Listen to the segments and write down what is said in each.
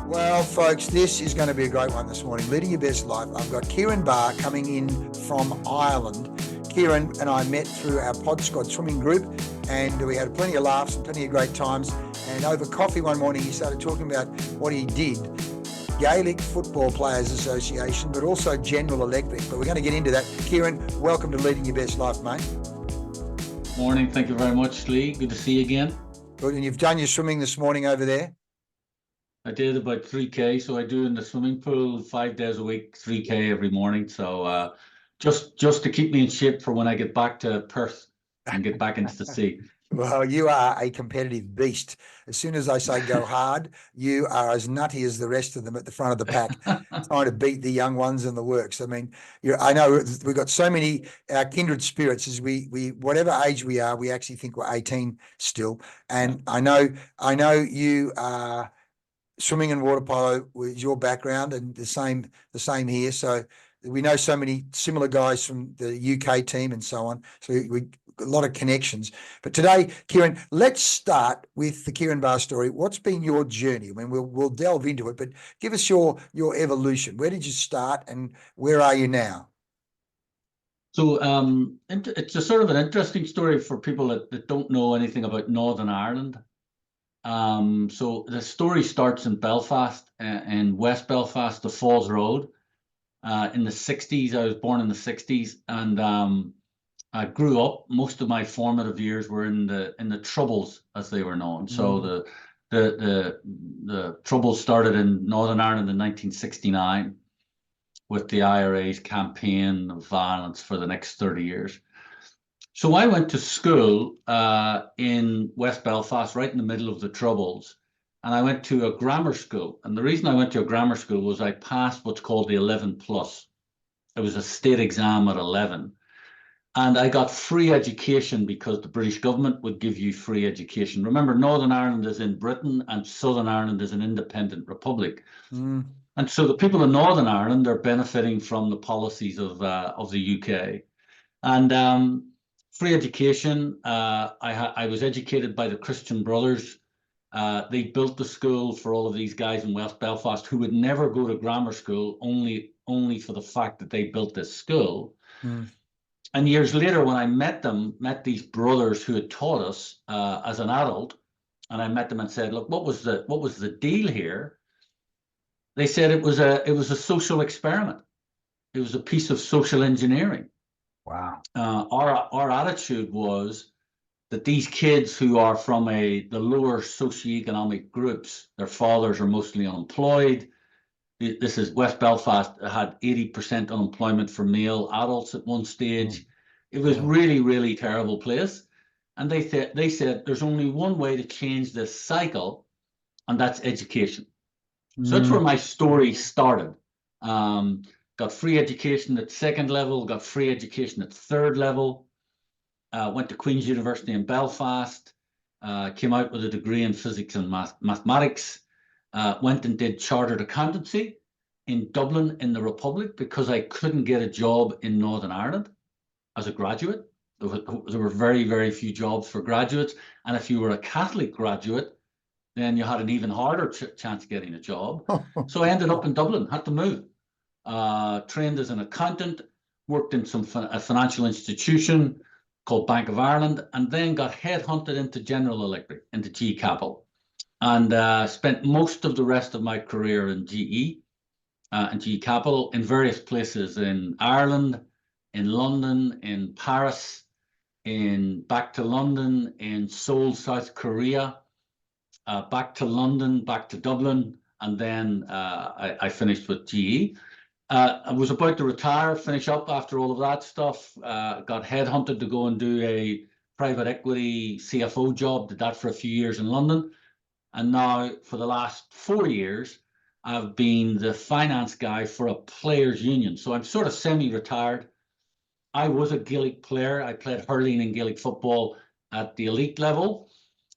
Well, folks, this is going to be a great one this morning. Leading Your Best Life. I've got Ciaran Barr coming in from Ireland. Ciaran and I met through our Pod Squad swimming group, and we had plenty of laughs and plenty of great times. And over coffee one morning, he started talking about what he did. Gaelic Football Players Association, but also General Electric. But we're going to get into that. Ciaran, welcome to Leading Your Best Life, mate. Morning. Thank you very much, Leigh. Good to see you again. Good. And you've done your swimming this morning over there? I did about 3K, so I do in the swimming pool 5 days a week, 3K every morning. So just to keep me in shape for when I get back to Perth and get back into the sea. Well, you are a competitive beast. As soon as I say go hard, you are as nutty as the rest of them at the front of the pack, trying to beat the young ones in the works. I mean, I know we've got so many kindred spirits. As we whatever age we are, we actually think we're 18 still. And I know you are. Swimming and water polo was your background, and the same here. So we know so many similar guys from the UK team and so on. So we a lot of connections. But today, Ciaran, let's start with the Ciaran Barr story. What's been your journey? I mean, we'll delve into it, but give us your evolution. Where did you start, and where are you now? So it's a sort of an interesting story for people that don't know anything about Northern Ireland. So the story starts in Belfast, in West Belfast, the Falls Road. In the 60s, I was born in the 60s, and I grew up. Most of my formative years were in the Troubles, as they were known. So the Troubles started in Northern Ireland in 1969 with the IRA's campaign of violence for the next 30 years. So I went to school in West Belfast, right in the middle of the Troubles, and I went to a grammar school. And the reason I went to a grammar school was I passed what's called the 11 plus. It was a state exam at 11. And I got free education because the British government would give you free education. Remember, Northern Ireland is in Britain and Southern Ireland is an independent republic. And so the people in Northern Ireland are benefiting from the policies of the UK. And free education. I was educated by the Christian Brothers. They built the school for all of these guys in West Belfast who would never go to grammar school, only for the fact that they built this school. And years later, when I met these brothers who had taught us as an adult, and I met them and said, "Look, what was the deal here?" They said it was a social experiment. It was a piece of social engineering. Wow. Our attitude was that these kids who are from the lower socioeconomic groups, their fathers are mostly unemployed. This is West Belfast had 80% unemployment for male adults at one stage. It was really, really terrible place. And they said there's only one way to change this cycle, and that's education. So that's where my story started. Got free education at second level, got free education at third level, went to Queen's University in Belfast, came out with a degree in physics and mathematics, went and did chartered accountancy in Dublin in the Republic because I couldn't get a job in Northern Ireland as a graduate. There were very, very few jobs for graduates. And if you were a Catholic graduate, then you had an even harder chance of getting a job. So I ended up in Dublin, had to move. Trained as an accountant, worked in a financial institution called Bank of Ireland, and then got headhunted into General Electric, into GE Capital, and spent most of the rest of my career in GE and GE Capital in various places in Ireland, in London, in Paris, back to London, in Seoul, South Korea, back to London, back to Dublin, and then I finished with GE. I was about to retire, finish up after all of that stuff, got headhunted to go and do a private equity CFO job, did that for a few years in London. And now for the last 4 years, I've been the finance guy for a players union. So I'm sort of semi-retired. I was a Gaelic player. I played hurling and Gaelic football at the elite level.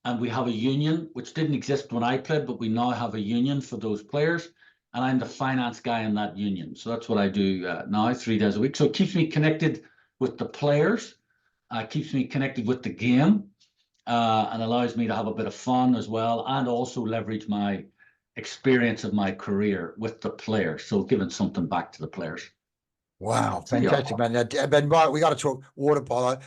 And we have a union, which didn't exist when I played, but we now have a union for those players. And I'm the finance guy in that union. So that's what I do now, 3 days a week. So it keeps me connected with the players, keeps me connected with the game, and allows me to have a bit of fun as well, and also leverage my experience of my career with the players. So giving something back to the players. Wow, So, yeah. fantastic, man. But Mike, we got to talk water polo.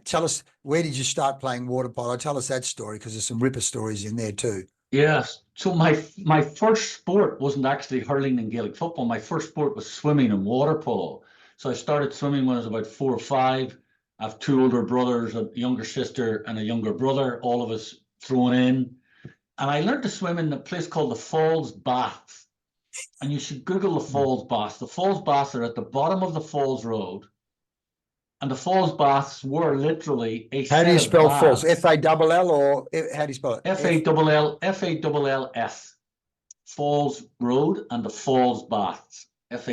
Tell us, where did you start playing water polo? Tell us that story, because there's some ripper stories in there too. Yes. So my first sport wasn't actually hurling and Gaelic football. My first sport was swimming and water polo. So I started swimming when I was about 4 or 5. I have 2 older brothers, a younger sister and a younger brother, all of us thrown in. And I learned to swim in a place called the Falls Baths. And you should Google the Falls Baths. The Falls Baths are at the bottom of the Falls Road. And the Falls Baths were literally a How do you set of spell falls? baths. F-A-L-L, or how do you spell it? Falls Falls Road and the Falls Baths. Falls.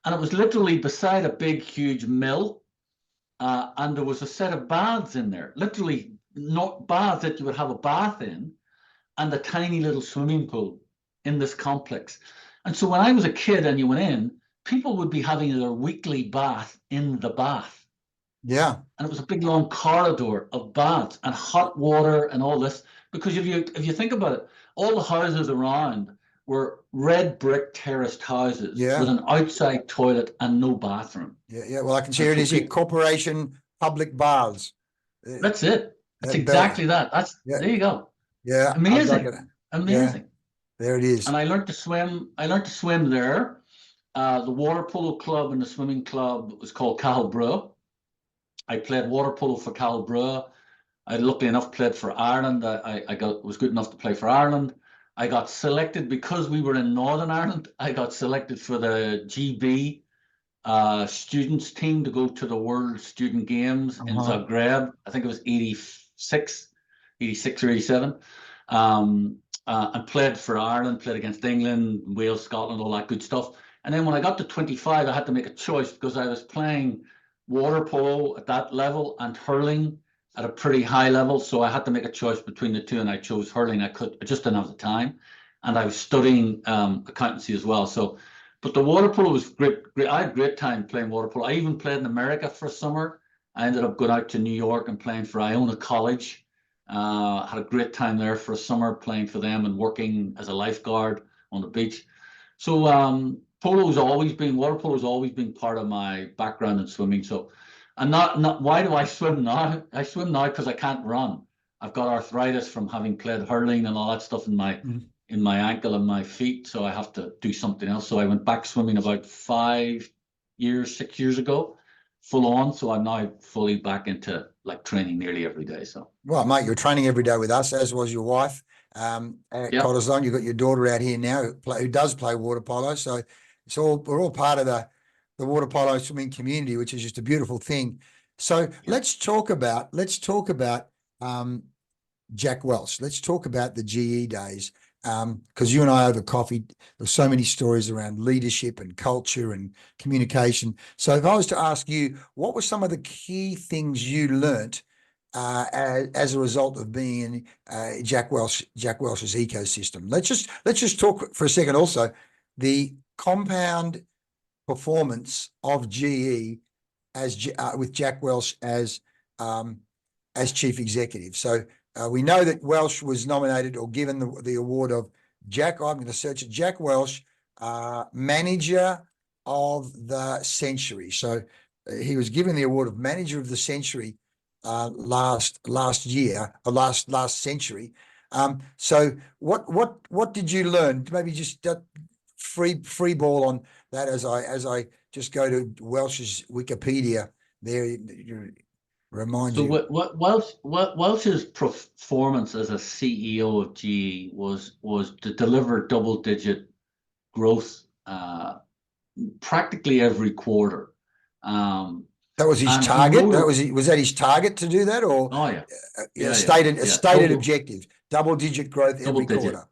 And it was literally beside a big, huge mill. And there was a set of baths in there, literally not baths that you would have a bath in, and a tiny little swimming pool in this complex. And so when I was a kid and you went in, people would be having their weekly bath in the bath. Yeah. And it was a big long corridor of baths and hot water and all this. Because if you think about it, all the houses around were red brick terraced houses with an outside toilet and no bathroom. Yeah. Well, I can see it is here, Corporation Public Baths. That's it. That's exactly that. There you go. Yeah. Amazing. Amazing. Yeah, there it is. And I learned to swim. There. The water polo club and the swimming club was called Cahill. I played water polo for Cahill. I luckily enough played for Ireland. Was good enough to play for Ireland. I got selected because we were in Northern Ireland. I got selected for the GB students team to go to the World Student Games in Zagreb. I think it was 86 or 87. And played for Ireland, played against England, Wales, Scotland, all that good stuff. And then when I got to 25, I had to make a choice because I was playing water polo at that level and hurling at a pretty high level. So I had to make a choice between the two, and I chose hurling. I just didn't have the time. And I was studying accountancy as well. So, but the water polo was great. I had a great time playing water polo. I even played in America for a summer. I ended up going out to New York and playing for Iona College. Had a great time there for a summer playing for them and working as a lifeguard on the beach. So water polo has always been part of my background in swimming. So, and not why do I swim now? I swim now because I can't run. I've got arthritis from having played hurling and all that stuff in my ankle and my feet. So I have to do something else. So I went back swimming about 6 years ago, full on. So I'm now fully back into like training nearly every day. So, well, mate, you're training every day with us, as was your wife. At Cottesloe, you've got your daughter out here now who does play water polo. So we're all part of the water polo swimming community, which is just a beautiful thing. So let's talk about Jack Welch. Let's talk about the GE days. Because you and I over coffee, there's so many stories around leadership and culture and communication. So if I was to ask you, what were some of the key things you learnt as a result of being in Jack Welch's ecosystem? Let's just talk for a second also the compound performance of GE with Jack Welch as chief executive. So we know that Welch was nominated or given the award of I'm going to search it, Jack Welch, Manager of the Century. So he was given the award of Manager of the Century last century. So what did you learn? Maybe just free ball on that as I just go to Welch's Wikipedia there. Remind you. What Welch's performance as a CEO of GE was to deliver double-digit growth practically every quarter. That was his target. Was that his target to do that, or stated objective, double-digit growth every quarter?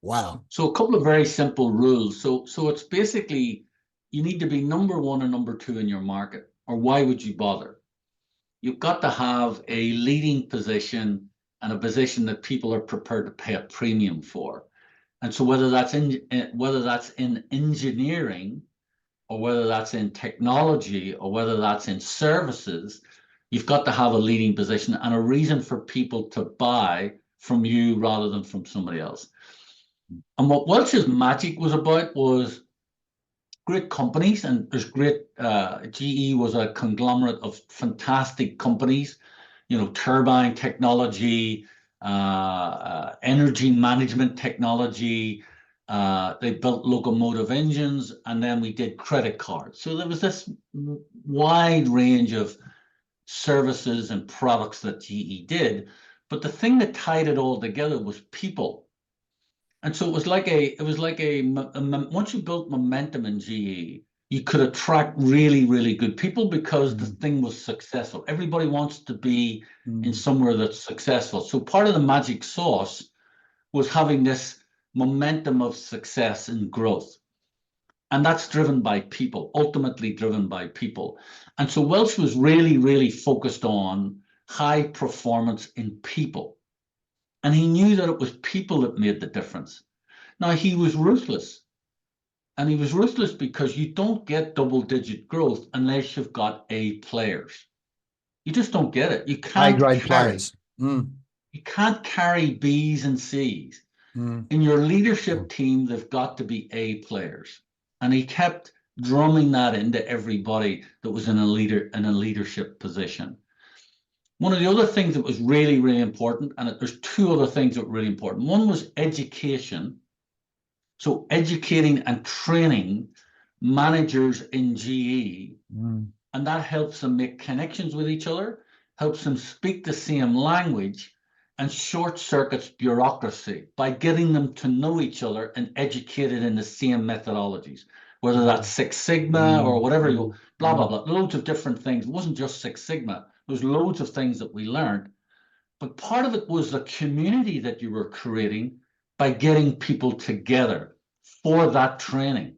Wow. So a couple of very simple rules. So it's basically you need to be number 1 or number 2 in your market, or why would you bother? You've got to have a leading position and a position that people are prepared to pay a premium for. And so whether that's in engineering, or whether that's in technology, or whether that's in services, you've got to have a leading position and a reason for people to buy from you rather than from somebody else. And what Welch's magic was about was great companies, and there's great, GE was a conglomerate of fantastic companies, you know, turbine technology, energy management technology. They built locomotive engines, and then we did credit cards. So there was this wide range of services and products that GE did. But the thing that tied it all together was people. And so it was like once you built momentum in GE, you could attract really, really good people because the thing was successful. Everybody wants to be in somewhere that's successful. So part of the magic sauce was having this momentum of success and growth. And that's driven by people, ultimately driven by people. And so Welch was really, really focused on high performance in people. And he knew that it was people that made the difference. Now, he was ruthless. And he was ruthless because you don't get double-digit growth unless you've got A players. You just don't get it. You can't A-grade players. You can't carry Bs and Cs. In your leadership team, they've got to be A players. And he kept drumming that into everybody that was in a leadership position. One of the other things that was really, really important, and there's two other things that were really important. One was education. So educating and training managers in GE, and that helps them make connections with each other, helps them speak the same language, and short circuits bureaucracy by getting them to know each other and educated in the same methodologies, whether that's Six Sigma or whatever, blah, blah, blah, loads of different things. It wasn't just Six Sigma. There was loads of things that we learned. But part of it was the community that you were creating by getting people together for that training.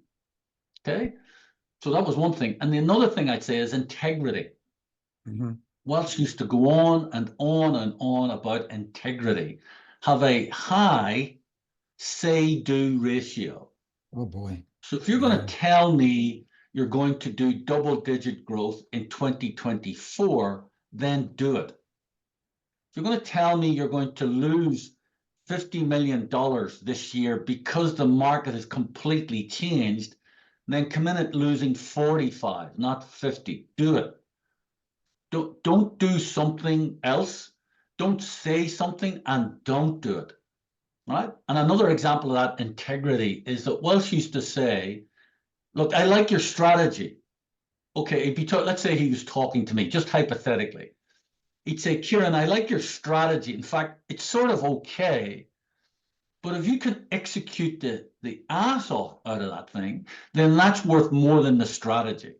Okay? So that was one thing. And another thing I'd say is integrity. Welch used to go on and on and on about integrity. Have a high say-do ratio. Oh, boy. So if you're going to tell me you're going to do double-digit growth in 2024, then do it. If you're going to tell me you're going to lose $50 million this year because the market has completely changed, then come in at losing 45, not 50. Do it. Don't do something else. Don't say something and don't do it. Right? And another example of that integrity is that Welch used to say, look, I like your strategy. Okay, if you let's say he was talking to me, just hypothetically. He'd say, Ciaran, I like your strategy. In fact, it's sort of okay. But if you can execute the ass off out of that thing, then that's worth more than the strategy.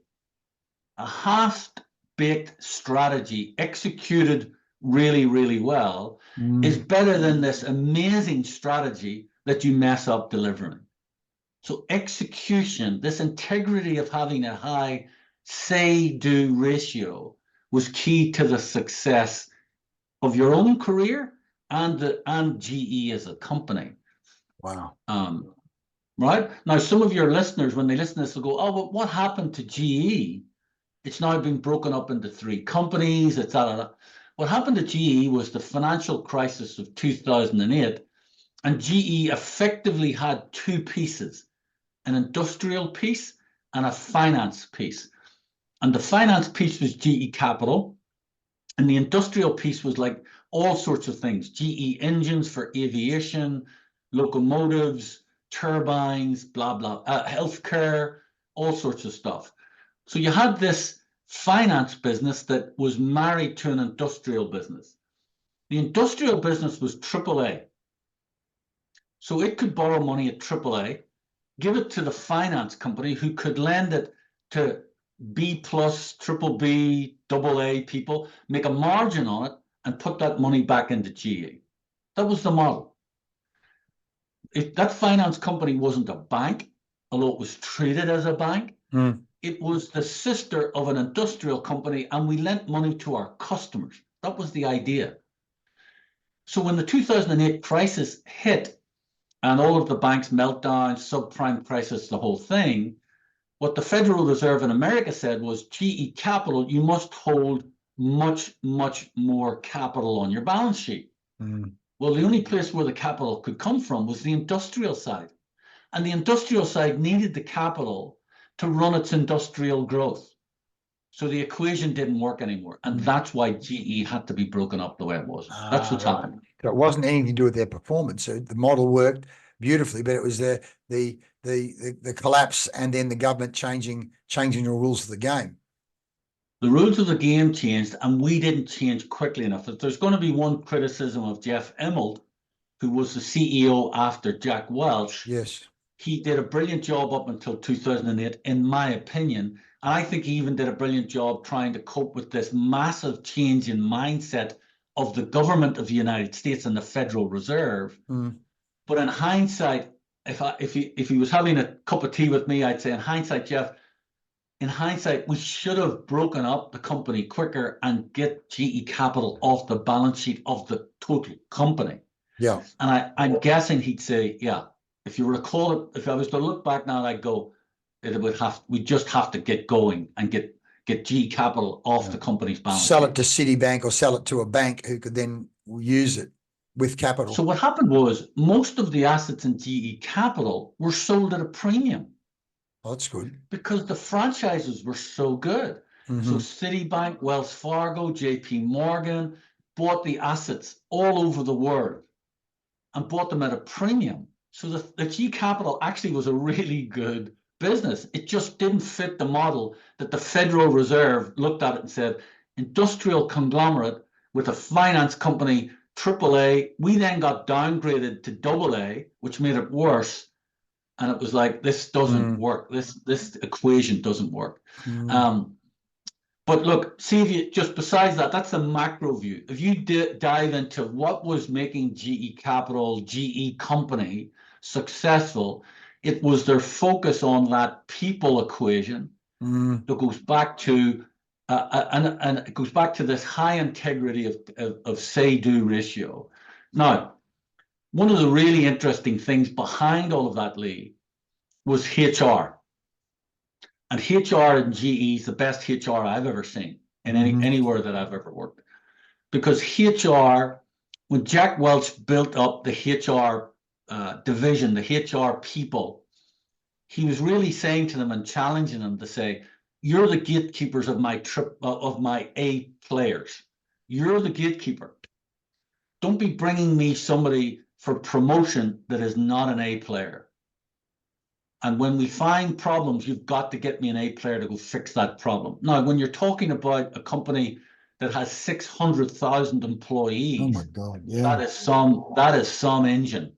A half-baked strategy executed really, really well is better than this amazing strategy that you mess up delivering. So execution, this integrity of having a high say-do ratio was key to the success of your own career and GE as a company. Wow. Right? Now, some of your listeners, when they listen to this, will go, oh, but what happened to GE? It's now been broken up into 3 companies. It's What happened to GE was the financial crisis of 2008, and GE effectively had 2 pieces, an industrial piece and a finance piece. And the finance piece was GE Capital, and the industrial piece was like all sorts of things, GE engines for aviation, locomotives, turbines, blah, blah, healthcare, all sorts of stuff. So you had this finance business that was married to an industrial business. The industrial business was AAA. So it could borrow money at AAA, give it to the finance company who could lend it to B+, triple B, double A people, make a margin on it and put that money back into GE. That was the model. If that finance company wasn't a bank, although it was treated as a bank, it was the sister of an industrial company, and we lent money to our customers. That was the idea. So when the 2008 crisis hit and all of the banks meltdown, subprime crisis, the whole thing, what the Federal Reserve in America said was, GE Capital, you must hold much, much more capital on your balance sheet. Well, the only place where the capital could come from was the industrial side. And the industrial side needed the capital to run its industrial growth. So the equation didn't work anymore. And that's why GE had to be broken up the way it was. That's what's happened. So it wasn't anything to do with their performance. So the model worked beautifully, but it was the collapse and then the government changing the rules of the game. The rules of the game changed, and we didn't change quickly enough. If there's going to be one criticism of Jeff Immelt, who was the CEO after Jack Welch, yes, he did a brilliant job up until 2008, in my opinion. And I think he even did a brilliant job trying to cope with this massive change in mindset of the government of the United States and the Federal Reserve. But in hindsight, if he was having a cup of tea with me, I'd say, in hindsight, Jeff, we should have broken up the company quicker and get GE Capital off the balance sheet of the total company. Yeah. And I'm guessing he'd say, yeah, if you were to call it, if I was to look back now, I'd go, we just have to get going and get GE Capital off the company's balance sheet. Sell it to Citibank or sell it to a bank who could then use it with capital. So what happened was most of the assets in GE Capital were sold at a premium. Oh, that's good. Because the franchises were so good. So Citibank, Wells Fargo, JP Morgan bought the assets all over the world and bought them at a premium. So the GE Capital actually was a really good business. It just didn't fit the model that the Federal Reserve looked at it and said, industrial conglomerate with a finance company, AAA. We then got downgraded to AA, which made it worse. And it was like, this doesn't work. This equation doesn't work. But look, see if you, just besides that, that's the macro view. If you dive into what was making GE Capital, GE Company successful, it was their focus on that people equation that goes back to, and it goes back to this high integrity of say-do ratio. Now, one of the really interesting things behind all of that, Leigh, was HR. And HR in GE is the best HR I've ever seen in anywhere that I've ever worked. Because HR, when Jack Welch built up the HR division, the HR people, he was really saying to them and challenging them to say, you're the gatekeepers of my A players. You're the gatekeeper. Don't be bringing me somebody for promotion that is not an A player. And when we find problems, you've got to get me an A player to go fix that problem. Now, when you're talking about a company that has 600,000 employees, oh my God, yeah, that is some engine.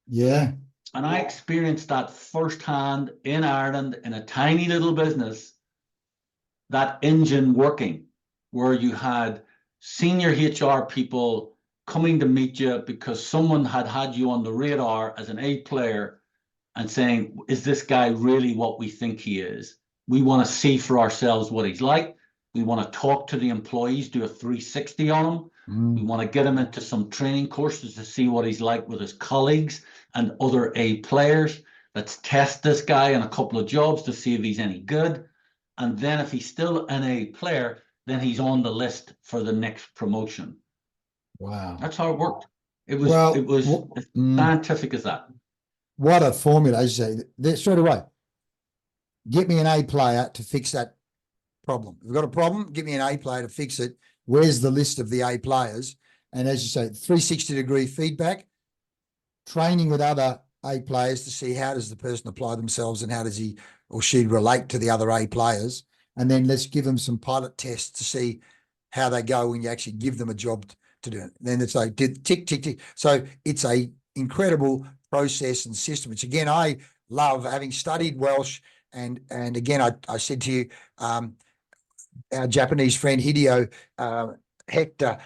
Yeah. And I experienced that firsthand in Ireland in a tiny little business, that engine working, where you had senior HR people coming to meet you because someone had you on the radar as an A player and saying, is this guy really what we think he is? We want to see for ourselves what he's like. We want to talk to the employees, do a 360 on him. We want to get him into some training courses to see what he's like with his colleagues and other A players. Let's test this guy in a couple of jobs to see if he's any good. And then if he's still an A player, then he's on the list for the next promotion. Wow. That's how it worked. It was as scientific as that. What a formula, as you say, straight away. Get me an A player to fix that problem. If we've got a problem, give me an A player to fix it. Where's the list of the A players? And as you say, 360-degree feedback, training with other A players to see how does the person apply themselves and how does he or she relate to the other A players. And then let's give them some pilot tests to see how they go when you actually give them a job to do it. Then it's like tick, tick, tick. So it's a incredible process and system, which again, I love, having studied Welsh. And again, I said to you, our Japanese friend Hideo Hector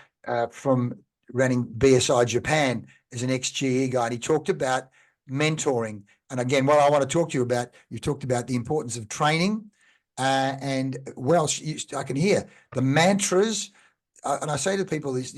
from running BSI Japan is an ex-GE guy, and he talked about mentoring. And again, what I want to talk to you about, you talked about the importance of training, and Welsh, I can hear the mantras, and I say to people this,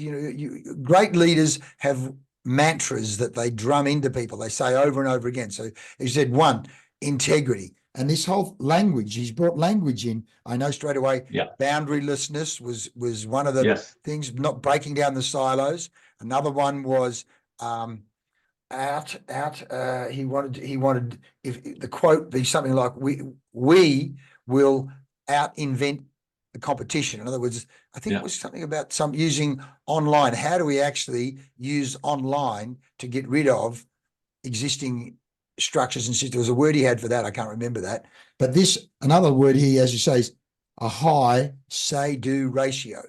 great leaders have mantras that they drum into people. They say over and over again. So he said, 1, integrity. And this whole language, he's brought language in. I know straight away, Yeah. boundarylessness was one of the Yes. things, not breaking down the silos. Another one was he wanted if the quote be something like we will out invent the competition. In other words, I think it was something about some using online. How do we actually use online to get rid of existing structures and systems? There was a word he had for that. I can't remember that. But another word he, as you say, is a high say-do ratio.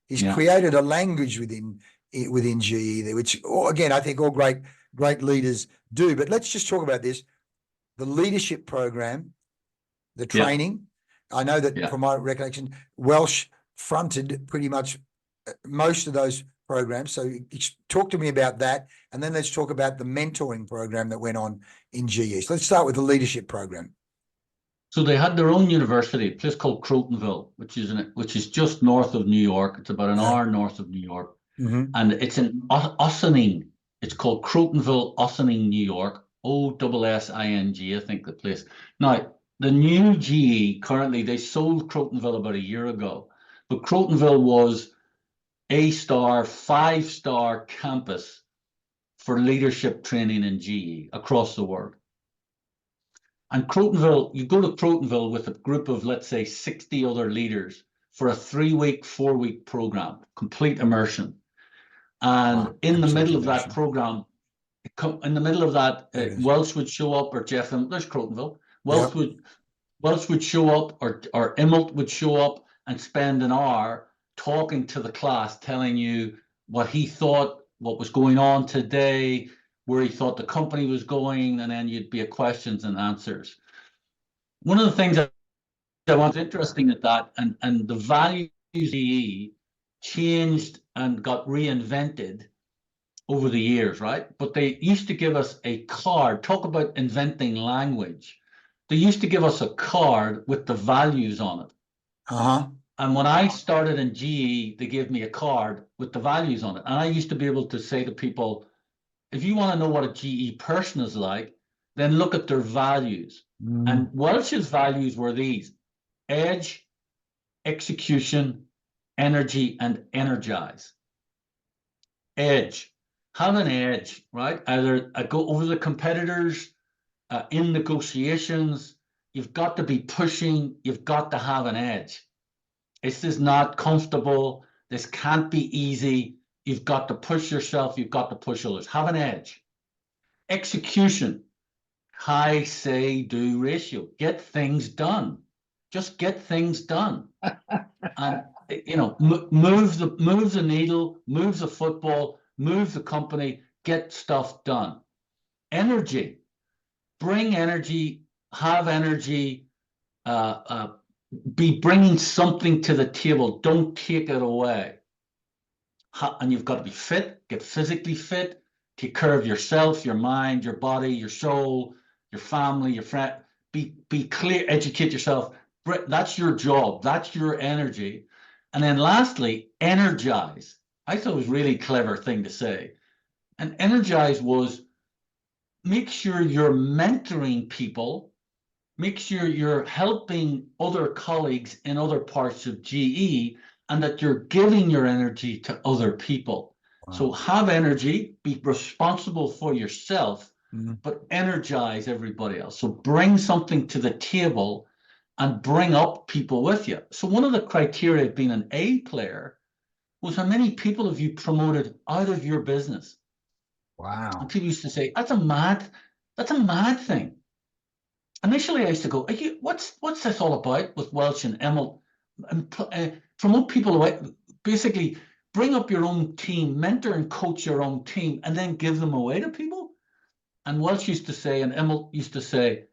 He's created a language within GE there, which again, I think all great leaders do. But let's just talk about this. The leadership program, the training. I know that from my recollection, Welch fronted pretty much most of those programs. So talk to me about that. And then let's talk about the mentoring program that went on in GE. So let's start with the leadership program. So they had their own university, a place called Crotonville, which is just north of New York. It's about an hour north of New York. And it's in Ossining. It's called Crotonville, Ossining, New York. Ossing, I think the place. Now, the new GE, currently, they sold Crotonville about a year ago. But Crotonville was a 5-star campus for leadership training in GE across the world. And Crotonville, you go to Crotonville with a group of, let's say, 60 other leaders for a 3-week, 4-week program, complete immersion. And in the middle of that program, Welch would show up, or Jeff, there's Crotonville. Welch would show up, or Immelt would show up and spend an hour talking to the class, telling you what he thought, what was going on today, where he thought the company was going, and then you'd be a questions and answers. One of the things that was interesting at that, and the values changed and got reinvented over the years, right? But they used to give us a card. Talk about inventing language. They used to give us a card with the values on it. And when I started in GE, they gave me a card with the values on it. And I used to be able to say to people, if you want to know what a GE person is like, then look at their values. And Welch's values were these: edge, execution, energy, and energize. Edge. Have an edge, right? Either go over the competitors in negotiations. You've got to be pushing. You've got to have an edge. This is not comfortable. This can't be easy. You've got to push yourself. You've got to push others. Have an edge. Execution. High say-do ratio. Get things done. Just get things done. And move the needle, move the football, move the company, get stuff done. Energy. Bring energy. Have energy. Be bringing something to the table. Don't take it away. And you've got to be fit. Get physically fit. Take care of yourself, your mind, your body, your soul, your family, your friend. Be clear. Educate yourself. That's your job. That's your energy. And then lastly, energize. I thought it was a really clever thing to say. And energize was make sure you're mentoring people. Make sure you're helping other colleagues in other parts of GE, and that you're giving your energy to other people. Wow. So have energy, be responsible for yourself, but energize everybody else. So bring something to the table and bring up people with you. So one of the criteria of being an A player was how many people have you promoted out of your business? Wow. And people used to say, that's a mad thing. Initially, I used to go, what's this all about with Welch and Immelt? And promote people away, basically bring up your own team, mentor and coach your own team, and then give them away to people. And Welch used to say, and Immelt used to say,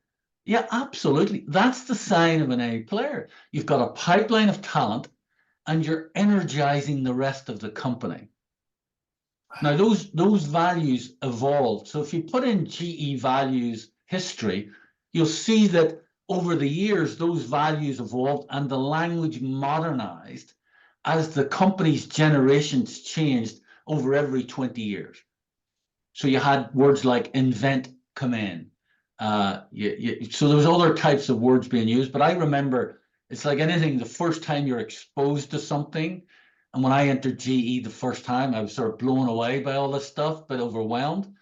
yeah, absolutely. That's the sign of an A player. You've got a pipeline of talent, and you're energizing the rest of the company. Now, those values evolved. So if you put in GE values history, you'll see that over the years, those values evolved and the language modernized as the company's generations changed over every 20 years. So you had words like invent come in, So there was other types of words being used, but I remember it's like anything, the first time you're exposed to something. And when I entered GE the first time, I was sort of blown away by all this stuff, but overwhelmed.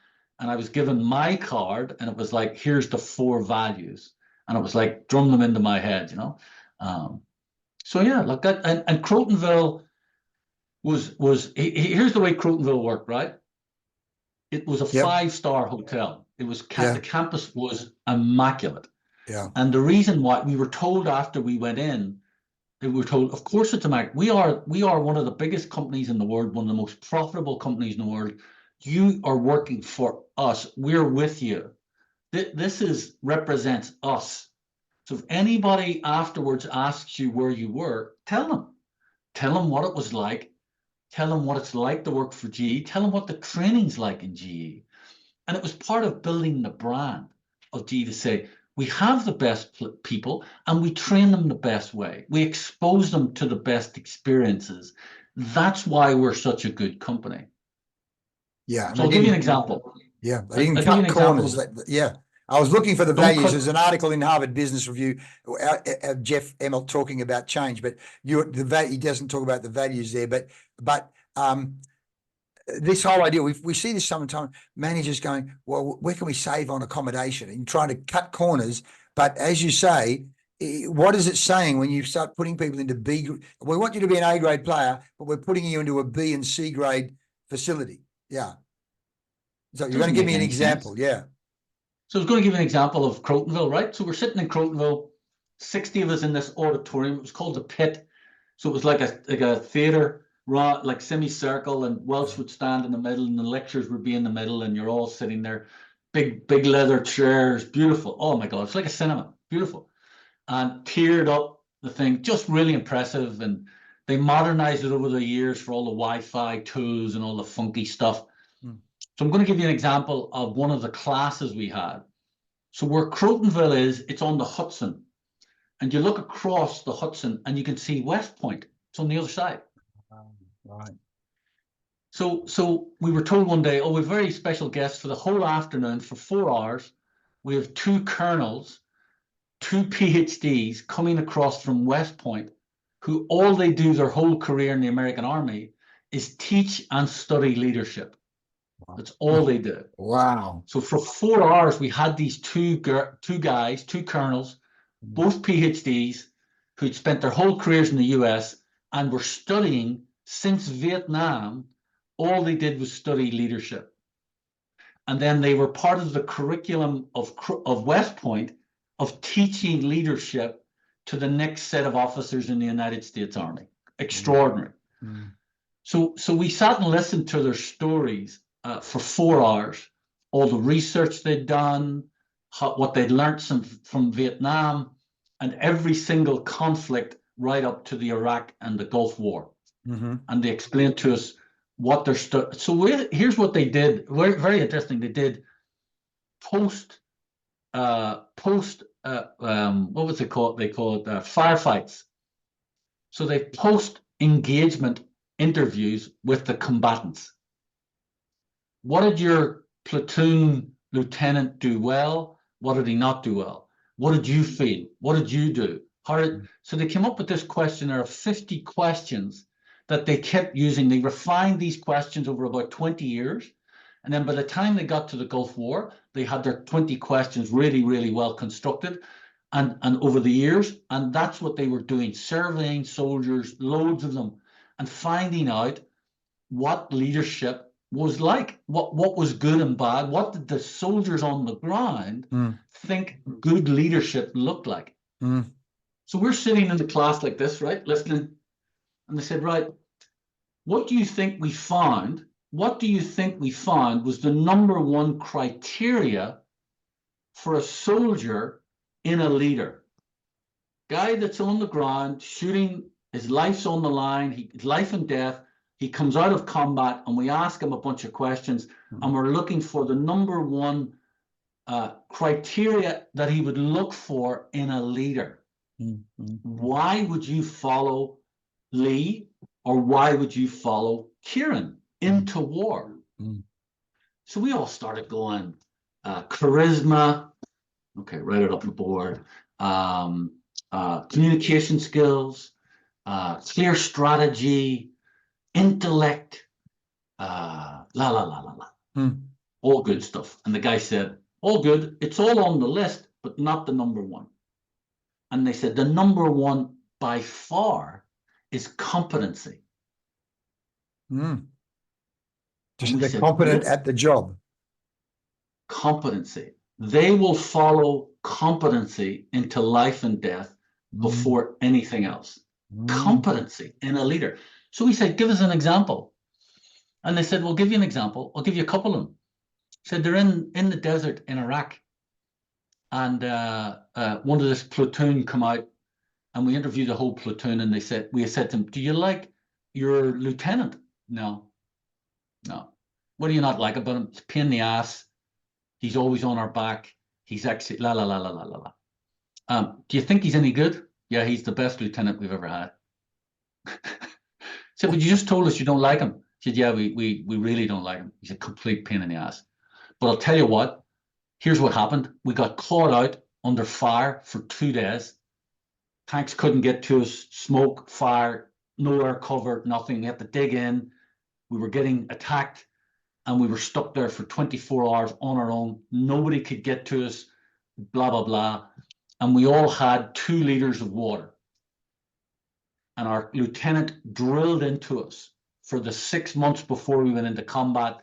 And I was given my card, and it was like, here's the 4 values. And it was like, drum them into my head, you know? So yeah, like that. And Crotonville here's the way Crotonville worked, right? It was a Yep. 5-star hotel. It was Yeah. the campus was immaculate. Yeah. And the reason why we were told after we went in, we were told, of course it's immaculate. We are one of the biggest companies in the world, one of the most profitable companies in the world. You are working for us. We're with you. This represents us. So if anybody afterwards asks you where you were, tell them what it was like. Tell them what it's like to work for GE. Tell them what the training's like in GE. And it was part of building the brand of GE to say, we have the best people and we train them the best way. We expose them to the best experiences. That's why we're such a good company. Yeah. So I'll give you an example. Yeah. They didn't I'll give you cut an example corners. of Yeah. I was looking for the Don't values. cut- There's an article in Harvard Business Review, Jeff Emmelt talking about change, but he doesn't talk about the values there. But this whole idea, we see this sometimes, managers going, well, where can we save on accommodation, and trying to cut corners. But as you say, what is it saying when you start putting people into B? We want you to be an A grade player, but we're putting you into a B and C grade facility. Yeah. So you're going to give me an example. Yeah. So I was going to give you an example of Crotonville, right? So we're sitting in Crotonville, 60 of us in this auditorium. It was called the Pit. So it was like a theater, like semicircle, and Welch would stand in the middle, and the lectures would be in the middle, and you're all sitting there, big leather chairs, beautiful. Oh my God, it's like a cinema, beautiful, and tiered up the thing, just really impressive. And they modernized it over the years for all the Wi-Fi tools and all the funky stuff. So I'm going to give you an example of one of the classes we had. So where Crotonville is, it's on the Hudson. And you look across the Hudson and you can see West Point. It's on the other side. Right. So we were told one day, oh, we have very special guests for the whole afternoon for 4 hours. We have 2 colonels, 2 PhDs coming across from West Point, who all they do their whole career in the American Army is teach and study leadership. That's all they do. Wow. So for 4 hours, we had these two guys, 2 colonels, both PhDs, who'd spent their whole careers in the US and were studying since Vietnam. All they did was study leadership. And then they were part of the curriculum of West Point of teaching leadership to the next set of officers in the United States Army. Extraordinary. So we sat and listened to their stories for 4 hours, all the research they'd done, what they'd learned from Vietnam, and every single conflict right up to the Iraq and the Gulf War. And they explained to us what their here's what they did. Very, very interesting. They did post what was it called? They called firefights. So they post engagement interviews with the combatants. What did your platoon lieutenant do well? What did he not do well? What did you feel? What did you do? So they came up with this questionnaire of 50 questions that they kept using. They refined these questions over about 20 years. And then by the time they got to the Gulf War, they had their 20 questions really, really well constructed and over the years. And that's what they were doing, surveying soldiers, loads of them, and finding out what leadership was like, what was good and bad, what did the soldiers on the ground think good leadership looked like. So we're sitting in the class like this, right, listening, and they said, right, what do you think we found? What do you think we found was the #1 criteria for a soldier in a leader? Guy that's on the ground shooting, his life's on the line, his life and death. He comes out of combat, and we ask him a bunch of questions, and we're looking for the #1 criteria that he would look for in a leader. Why would you follow Leigh, or why would you follow Ciaran into war? So we all started going, charisma, Okay, write it up on the board. Communication skills, clear strategy, intellect, la la la la la. All good stuff. And the guy said, all good. It's all on the list, but not the number one. And they said the number one by far is competency. Just they're competent at the job. Competency. They will follow competency into life and death before anything else. Competency in a leader. So we said, give us an example. And they said, we'll give you an example. I'll give you a couple of them. Said they're in the desert in Iraq. And one of this platoon come out, and we interviewed the whole platoon, and we said to them, do you like your lieutenant? No. What do you not like about him? He's a pain in the ass. He's always on our back. He's actually la la la la la la la. Do you think he's any good? Yeah, he's the best lieutenant we've ever had. Said, but you just told us you don't like him. He said, yeah, we really don't like him. He's a complete pain in the ass. But I'll tell you what, here's what happened. We got caught out under fire for 2 days. Tanks couldn't get to us, smoke, fire, no air cover, nothing. We had to dig in. We were getting attacked, and we were stuck there for 24 hours on our own. Nobody could get to us, blah, blah, blah. And we all had 2 liters of water. And our lieutenant drilled into us for the 6 months before we went into combat.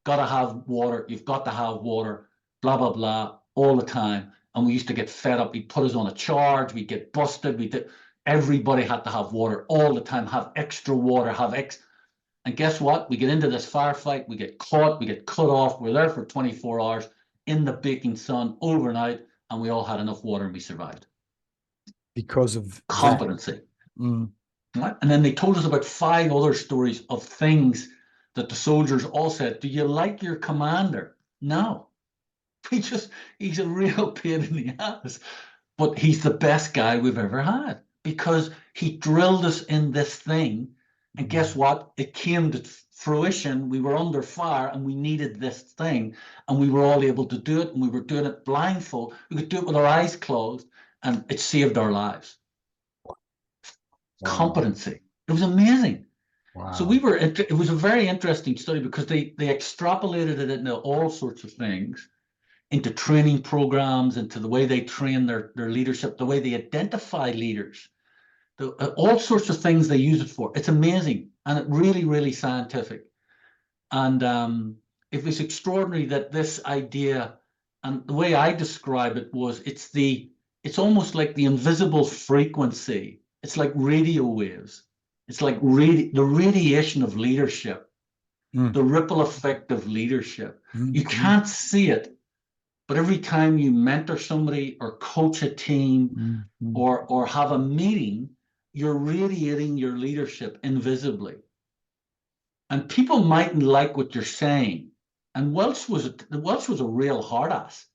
Got to have water. You've got to have water, blah, blah, blah, all the time. And we used to get fed up. He'd put us on a charge. We'd get busted. Everybody had to have water all the time, have extra water, And guess what? We get into this firefight. We get caught. We get cut off. We're there for 24 hours in the baking sun overnight. And we all had enough water and we survived. Because of competency. Right? And then they told us about 5 other stories of things that the soldiers all said, do you like your commander? No. He's a real pain in the ass. But he's the best guy we've ever had because he drilled us in this thing. And guess what? It came to fruition. We were under fire and we needed this thing. And we were all able to do it. And we were doing it blindfold. We could do it with our eyes closed. And it saved our lives. Wow. Competency. It was amazing. Wow. So it was a very interesting study because they extrapolated it into all sorts of things, into training programs, into the way they train their leadership, the way they identify leaders, all sorts of things they use it for. It's amazing. And it really, really scientific. And it was extraordinary that this idea, and the way I describe it was, it's almost like the invisible frequency. It's like radio waves. It's like the radiation of leadership, the ripple effect of leadership. You can't see it, but every time you mentor somebody or coach a team or have a meeting, you're radiating your leadership invisibly. And people mightn't like what you're saying. And Welch was a real hard ass.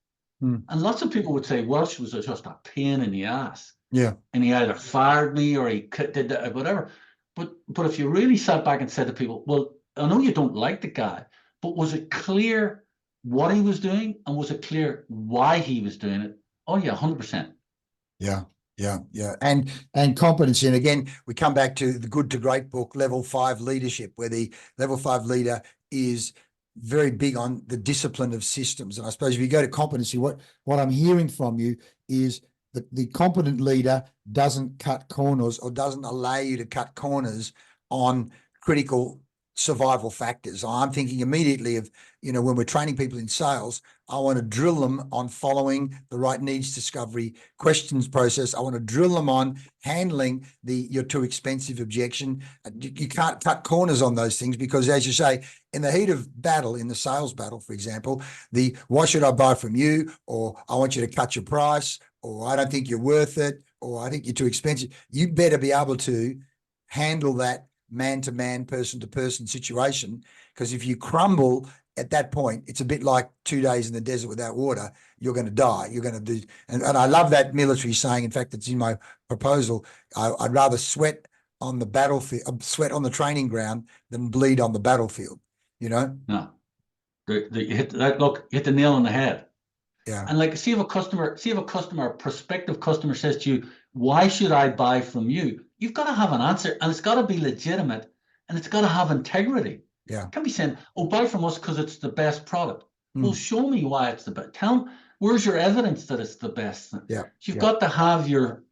And lots of people would say Welch was just a pain in the ass. Yeah. And he either fired me or he did whatever. But if you really sat back and said to people, well, I know you don't like the guy, but was it clear what he was doing? And was it clear why he was doing it? Oh, yeah, 100%. Yeah. And competency. And again, we come back to the Good to Great book, Level 5 leadership, where the Level 5 leader is very big on the discipline of systems. And I suppose if you go to competency, what I'm hearing from you is that the competent leader doesn't cut corners or doesn't allow you to cut corners on critical survival factors. I'm thinking immediately of, when we're training people in sales, I want to drill them on following the right needs discovery questions process. I want to drill them on handling you're too expensive objection. You can't cut corners on those things because, as you say, in the heat of battle, in the sales battle, for example, why should I buy from you? Or I want you to cut your price, or I don't think you're worth it, or I think you're too expensive. You better be able to handle that man-to-man, person-to-person situation, because if you crumble at that point, it's a bit like 2 days in the desert without water. You're going to die. You're going to do, and I love that military saying. In fact, it's in my proposal. I'd rather sweat on the battlefield, sweat on the training ground, than bleed on the battlefield. No, you hit the nail on the head. Yeah. And like, see if a customer, a prospective customer says to you, why should I buy from you? You've got to have an answer, and it's got to be legitimate, and it's got to have integrity. Yeah. You can't be saying, oh, buy from us because it's the best product. Well, Mm. show me why it's the best. Tell them, where's your evidence that it's the best thing? Yeah. You've got to have your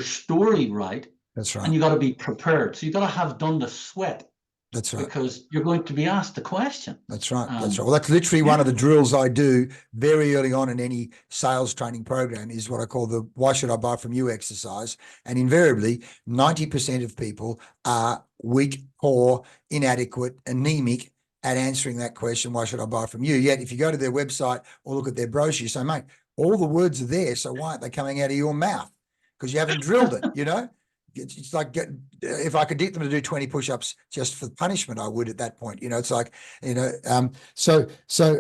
story right. That's And right. you got to be prepared. So you got to have done the sweat. That's right. Because you're going to be asked the question. That's right. That's right. Well, that's literally one of the drills I do very early on in any sales training program is what I call the why should I buy from you exercise. And invariably, 90% of people are weak, poor, inadequate, anemic at answering that question, why should I buy from you? Yet if you go to their website or look at their brochure, you say, mate, all the words are there, so why aren't they coming out of your mouth? Because you haven't drilled it, you know? It's like, if I could get them to do 20 push-ups just for punishment, I would at that point. You know, it's like, you know, so,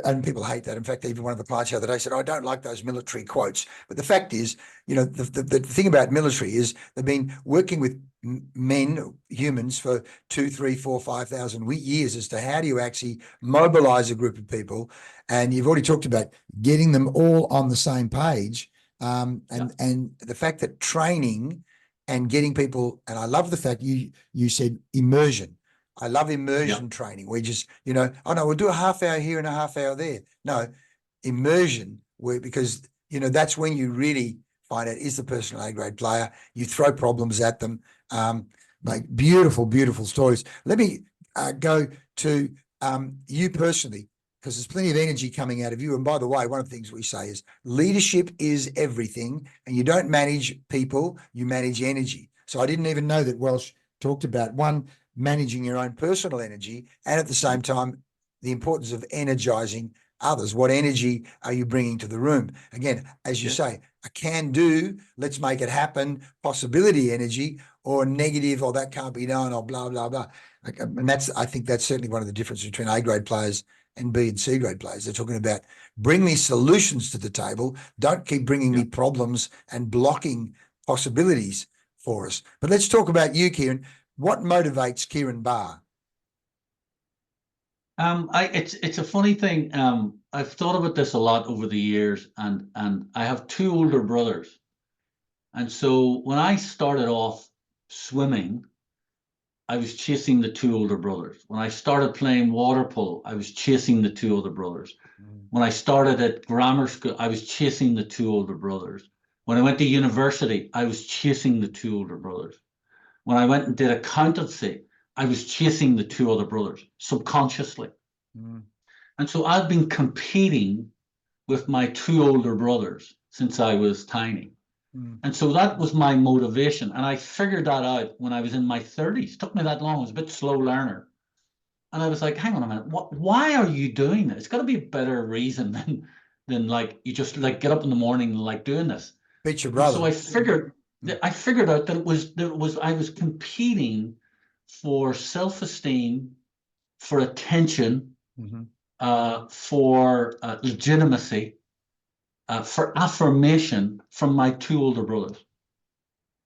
and people hate that. In fact, even one of the clients the other day said, I don't like those military quotes. But the fact is, you know, the thing about military is they've been working with men, humans, for 2, 3, 4, 5,000 years as to how do you actually mobilize a group of people. And you've already talked about getting them all on the same page. And the fact that training and getting people, and I love the fact you said immersion. I love immersion training. We just, you know, oh no, we'll do a half hour here and a half hour there. No, immersion, because, you know, that's when you really find out, is the person an A-grade player? You throw problems at them. Like beautiful, beautiful stories. Let me go to you personally, because there's plenty of energy coming out of you. And by the way, one of the things we say is leadership is everything, and you don't manage people, you manage energy. So I didn't even know that Welch talked about managing your own personal energy, and at the same time, the importance of energizing others. What energy are you bringing to the room? Again, as you say, a can do, let's make it happen, possibility energy, or negative, or that can't be done, or blah, blah, blah. And I think that's certainly one of the differences between A-grade players and B and C grade players. They're talking about bring me solutions to the table. Don't keep bringing me problems and blocking possibilities for us. But let's talk about you, Ciaran. What motivates Ciaran Barr? It's a funny thing. I've thought about this a lot over the years, and I have 2 older brothers. And so when I started off swimming, I was chasing the 2 older brothers. When I started playing water polo, I was chasing the 2 older brothers. When I started at grammar school, I was chasing the 2 older brothers. When I went to university, I was chasing the 2 older brothers. When I went and did accountancy, I was chasing the 2 other brothers subconsciously. And so I've been competing with my 2 older brothers since I was tiny. And so that was my motivation. And I figured that out when I was in my 30s. It took me that long. I was a bit slow learner. And I was like, hang on a minute, why are you doing this? It's got to be a better reason than like you just like get up in the morning and like doing this. Beat your brother. So I figured out that I was competing for self-esteem, for attention, for legitimacy, for affirmation from my 2 older brothers.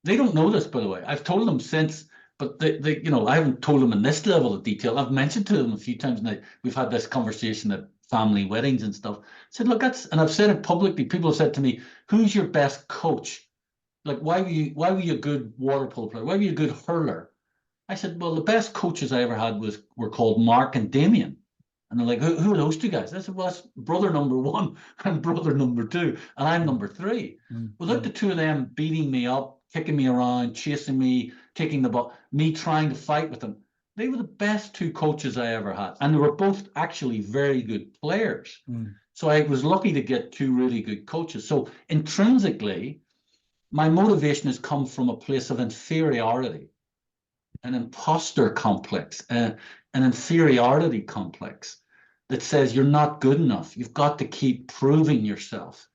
They don't know this, by the way. I've told them since, but they you know, I haven't told them in this level of detail. I've mentioned to them a few times now. We've had this conversation at family weddings and stuff. I said, look, and I've said it publicly. People have said to me, who's your best coach? Like, why were you a good water polo player? Why were you a good hurler? I said, well, the best coaches I ever had were called Mark and Damien. And they're like, who are those 2 guys? I said, well, that's brother number 1 and brother number 2, and I'm number 3. Without the 2 of them beating me up, kicking me around, chasing me, taking the ball, me trying to fight with them, they were the best 2 coaches I ever had. And they were both actually very good players. So I was lucky to get 2 really good coaches. So intrinsically, my motivation has come from a place of inferiority, an imposter complex, an inferiority complex that says you're not good enough. You've got to keep proving yourself.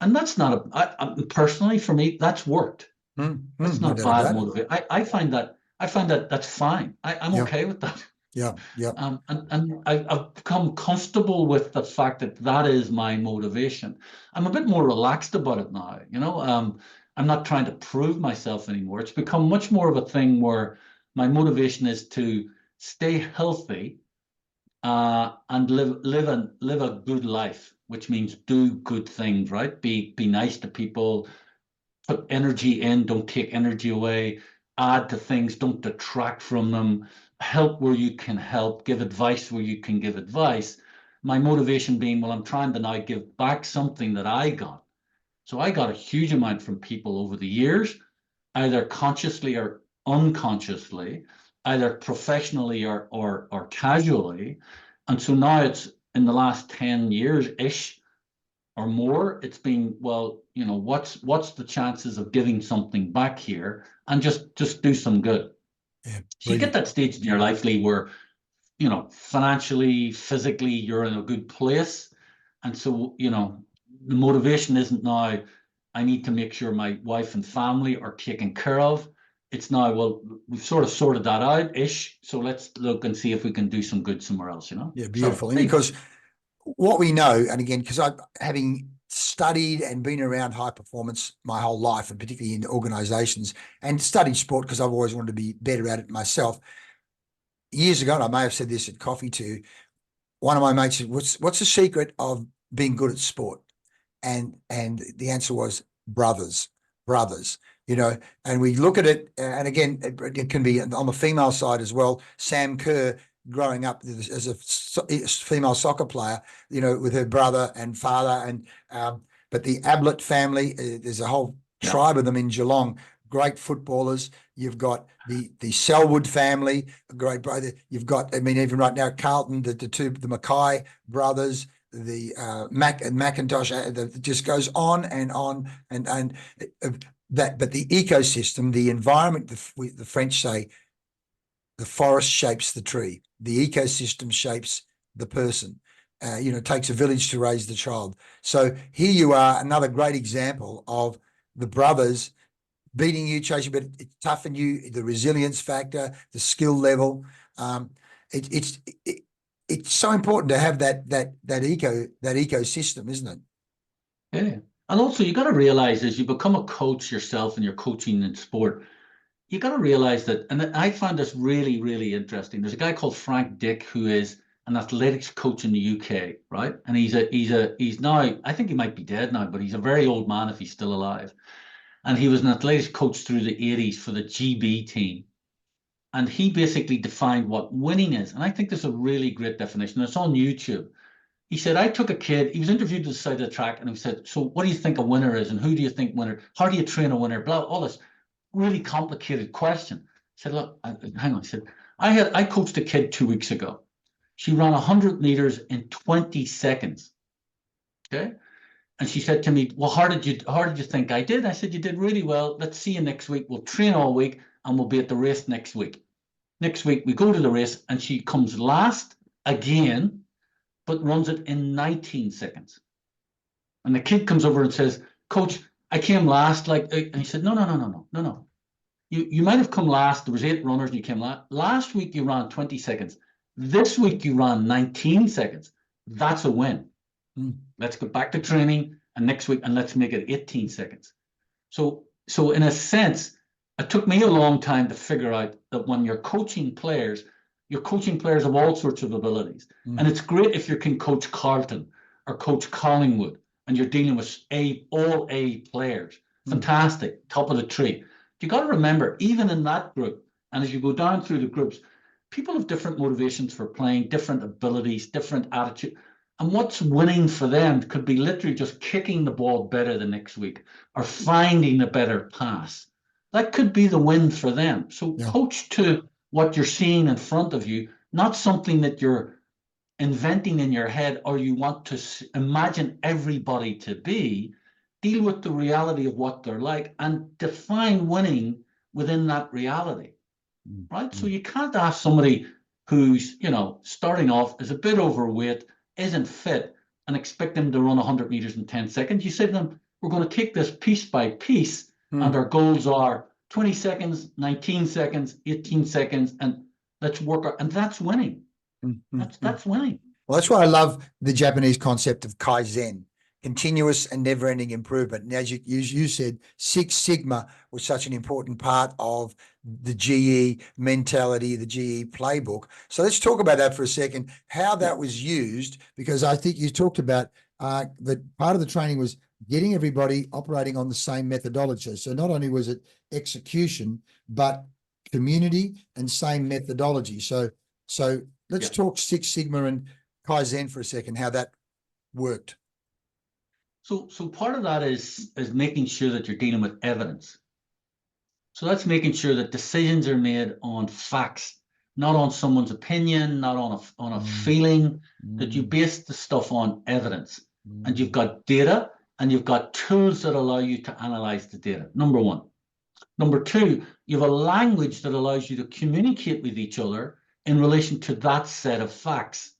And that's not personally for me, that's worked. That's not a bad motivation. I find that that's fine. I'm okay with that. And I've become comfortable with the fact that is my motivation. I'm a bit more relaxed about it now. You know, I'm not trying to prove myself anymore. It's become much more of a thing where my motivation is to stay healthy and live a good life. which means do good things, right? Be nice to people, put energy in, don't take energy away, add to things, don't detract from them, help where you can help, give advice where you can give advice. My motivation being, well, I'm trying to now give back something that I got. So I got a huge amount from people over the years, either consciously or unconsciously, either professionally or casually. And so now it's in the last 10 years-ish or more, it's been, well, you know, what's the chances of giving something back here and just do some good. Yeah, So you get that stage in your life, Leigh, where, you know, financially, physically, you're in a good place. And so, you know, the motivation isn't now, I need to make sure my wife and family are taken care of. It's now, well, we've sort of sorted that out-ish. So let's look and see if we can do some good somewhere else, you know? Yeah, beautiful. So, Because what we know, and again, because I'm having studied and been around high performance my whole life, and particularly in organizations, and studied sport because I've always wanted to be better at it myself. Years ago, and I may have said this at coffee too, one of my mates said, what's the secret of being good at sport? And the answer was brothers, you know, and we look at it, and again, it can be on the female side as well. Sam Kerr, growing up as a female soccer player, you know, with her brother and father, and but the Ablett family, there's a whole tribe of them in Geelong, great footballers. You've got the Selwood family, a great brother. You've got, I mean, even right now, Carlton, the Mackay brothers, the Mac and Macintosh, it just goes on and on and that. But the ecosystem, the environment, the French say, the forest shapes the tree. The ecosystem shapes the person. You know, it takes a village to raise the child. So here you are, another great example of the brothers beating you, chasing, but it toughen you, the resilience factor, the skill level. It's so important to have that ecosystem, isn't it? yeah. And also you got to realize as you become a coach yourself and you're coaching in sport, you got to realize that, and I found this really, really interesting. There's a guy called Frank Dick who is an athletics coach in the UK, right? And he's now, I think he might be dead now, but he's a very old man if he's still alive. And he was an athletics coach through the 80s for the GB team. And he basically defined what winning is. And I think there's a really great definition. It's on YouTube. He said, I took a kid, he was interviewed at the side of the track, and he said, so what do you think a winner is? And who do you think winner? How do you train a winner? Blah, all this really complicated question. I said, look, hang on. He said, I coached a kid 2 weeks ago. She ran 100 meters in 20 seconds. Okay. And she said to me, well, how did you think I did? I said, you did really well. Let's see you next week. We'll train all week and we'll be at the race next week. Next week, we go to the race and she comes last again, but runs it in 19 seconds. And the kid comes over and says, Coach, I came last. And he said, no. You might have come last. There was 8 runners and you came last. Last week, you ran 20 seconds. This week, you ran 19 seconds. That's a win. Let's go back to training and next week, and let's make it 18 seconds. So in a sense, it took me a long time to figure out that when you're coaching players of all sorts of abilities. And it's great if you can coach Carlton or coach Collingwood and you're dealing with all A players. Fantastic, top of the tree. You got to remember, even in that group, and as you go down through the groups, people have different motivations for playing, different abilities, different attitude. And what's winning for them could be literally just kicking the ball better the next week or finding a better pass. That could be the win for them. So coach to what you're seeing in front of you, not something that you're inventing in your head or you want to imagine everybody to be. Deal with the reality of what they're like and define winning within that reality, right? So you can't ask somebody who's, you know, starting off is a bit overweight, isn't fit, and expect them to run 100 meters in 10 seconds. You say to them, we're going to take this piece by piece, and our goals are 20 seconds, 19 seconds, 18 seconds, and let's work. And that's winning. That's winning. Well, that's why I love the Japanese concept of Kaizen, continuous and never-ending improvement. And as you said, Six Sigma was such an important part of the GE mentality, the GE playbook. So let's talk about that for a second, how that was used, because I think you talked about that part of the training was getting everybody operating on the same methodology. So not only was it execution, but community and same methodology. So let's talk Six Sigma and Kaizen for a second, how that worked. So part of that is making sure that you're dealing with evidence. So that's making sure that decisions are made on facts, not on someone's opinion, not on a feeling, that you base the stuff on evidence. And you've got data and you've got tools that allow you to analyze the data. Number one. Number two, you have a language that allows you to communicate with each other in relation to that set of facts.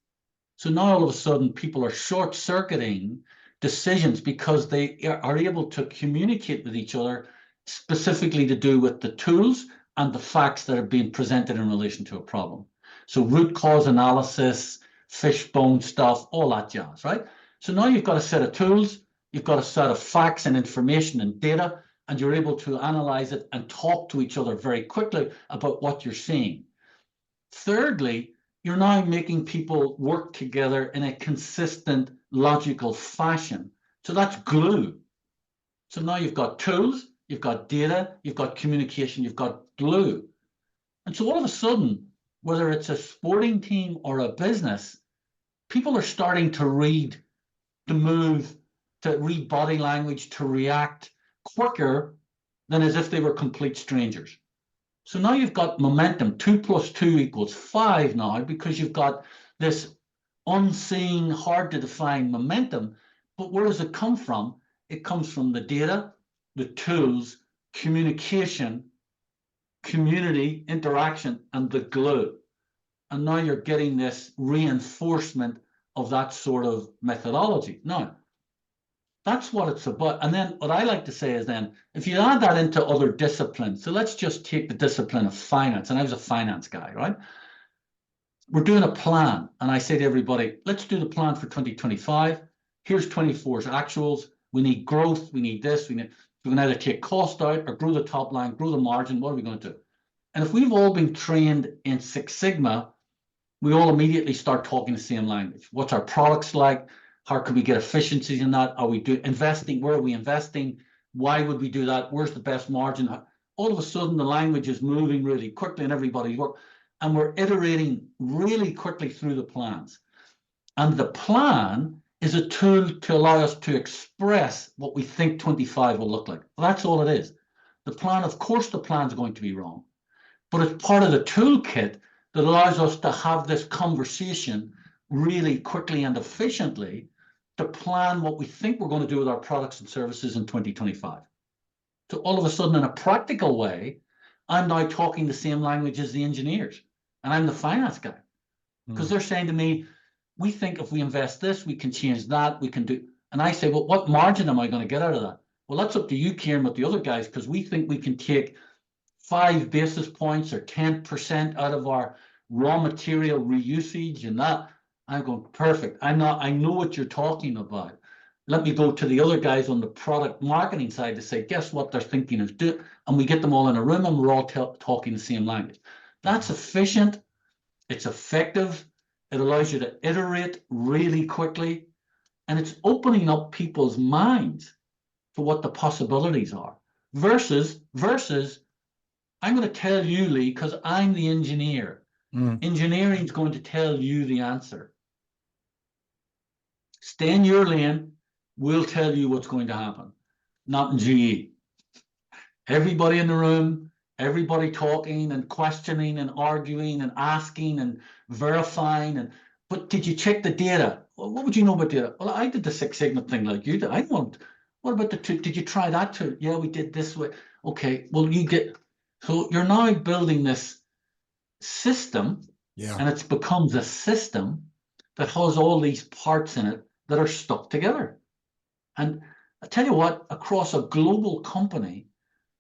So now all of a sudden people are short-circuiting decisions because they are able to communicate with each other specifically to do with the tools and the facts that are being presented in relation to a problem. So root cause analysis, fishbone stuff, all that jazz, right? So now you've got a set of tools, you've got a set of facts and information and data, and you're able to analyze it and talk to each other very quickly about what you're seeing. Thirdly, you're now making people work together in a consistent, logical fashion. So that's glue. So now you've got tools, you've got data, you've got communication, you've got glue. And so all of a sudden, whether it's a sporting team or a business, people are starting to read the move, to read body language, to react quicker than as if they were complete strangers. So now you've got momentum. 2 + 2 = 5 now, because you've got this unseen, hard to define momentum. But where does it come from? It comes from the data, the tools, communication, community interaction, and the glue. And now you're getting this reinforcement of that sort of methodology. Now, that's what it's about. And then what I like to say is then, if you add that into other disciplines, so let's just take the discipline of finance, and I was a finance guy, right? We're doing a plan, and I say to everybody, let's do the plan for 2025. Here's 24's actuals. We need growth. We need this. We can either take cost out or grow the top line, grow the margin. What are we going to do? And if we've all been trained in Six Sigma, we all immediately start talking the same language. What's our products like? How can we get efficiencies in that? Are we investing? Where are we investing? Why would we do that? Where's the best margin? All of a sudden, the language is moving really quickly in everybody's work. And we're iterating really quickly through the plans. And the plan is a tool to allow us to express what we think 25 will look like. Well, that's all it is. The plan, of course, the plan's going to be wrong. But it's part of the toolkit that allows us to have this conversation really quickly and efficiently to plan what we think we're going to do with our products and services in 2025. So all of a sudden, in a practical way, I'm now talking the same language as the engineers, and I'm the finance guy, because they're saying to me, we think if we invest this, we can change that, we can do. And I say, well, what margin am I going to get out of that? Well, that's up to you, Ciaran, with the other guys, because we think we can take 5 basis points or 10% out of our raw material reusage and that. I'm going, perfect. I know what you're talking about. Let me go to the other guys on the product marketing side to say, guess what they're thinking of doing? And we get them all in a room and we're all talking the same language. That's efficient. It's effective. It allows you to iterate really quickly. And it's opening up people's minds for what the possibilities are. Versus, I'm going to tell you, Leigh, because I'm the engineer. Engineering is going to tell you the answer. Stay in your lane. We'll tell you what's going to happen. Not in GE. Everybody in the room, everybody talking and questioning and arguing and asking and verifying. But did you check the data? Well, what would you know about data? Well, I did the Six Sigma thing like you did. I want. What about the two? Did you try that too? Yeah, we did this way. Okay. Well, you get. So you're now building this system, and it becomes a system that has all these parts in it that are stuck together. And I tell you what, across a global company,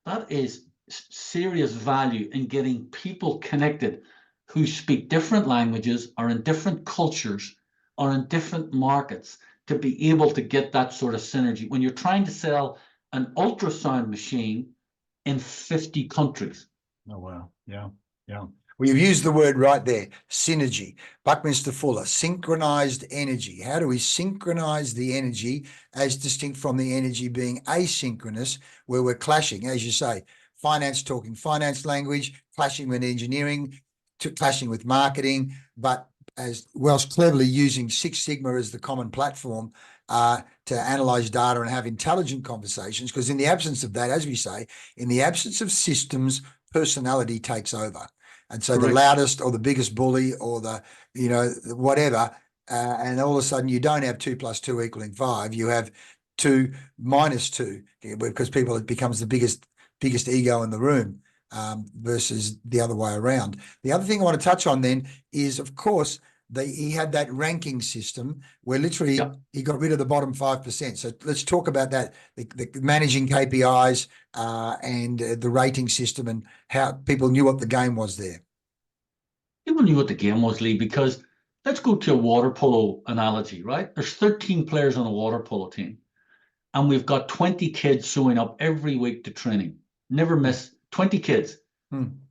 that is serious value in getting people connected who speak different languages, are in different cultures, are in different markets, to be able to get that sort of synergy when you're trying to sell an ultrasound machine in 50 countries. Oh, wow. Yeah. Well, you've used the word right there, synergy. Buckminster Fuller, synchronized energy. How do we synchronize the energy as distinct from the energy being asynchronous, where we're clashing, as you say, finance talking finance language, clashing with engineering, clashing with marketing, but as Welch cleverly using Six Sigma as the common platform to analyze data and have intelligent conversations, because in the absence of that, as we say, in the absence of systems, personality takes over. And so Correct. the loudest or the biggest bully or the, whatever, and all of a sudden you don't have 2 + 2 = 5. You have 2 - 2, because it becomes the biggest ego in the room, versus the other way around. The other thing I want to touch on then is, of course, he had that ranking system where literally he got rid of the bottom 5%. So let's talk about that, the managing KPIs and the rating system, and how people knew what the game was there. People knew what the game was, Leigh, because let's go to a water polo analogy, right? There's 13 players on a water polo team, and we've got 20 kids showing up every week to training. Never miss 20 kids.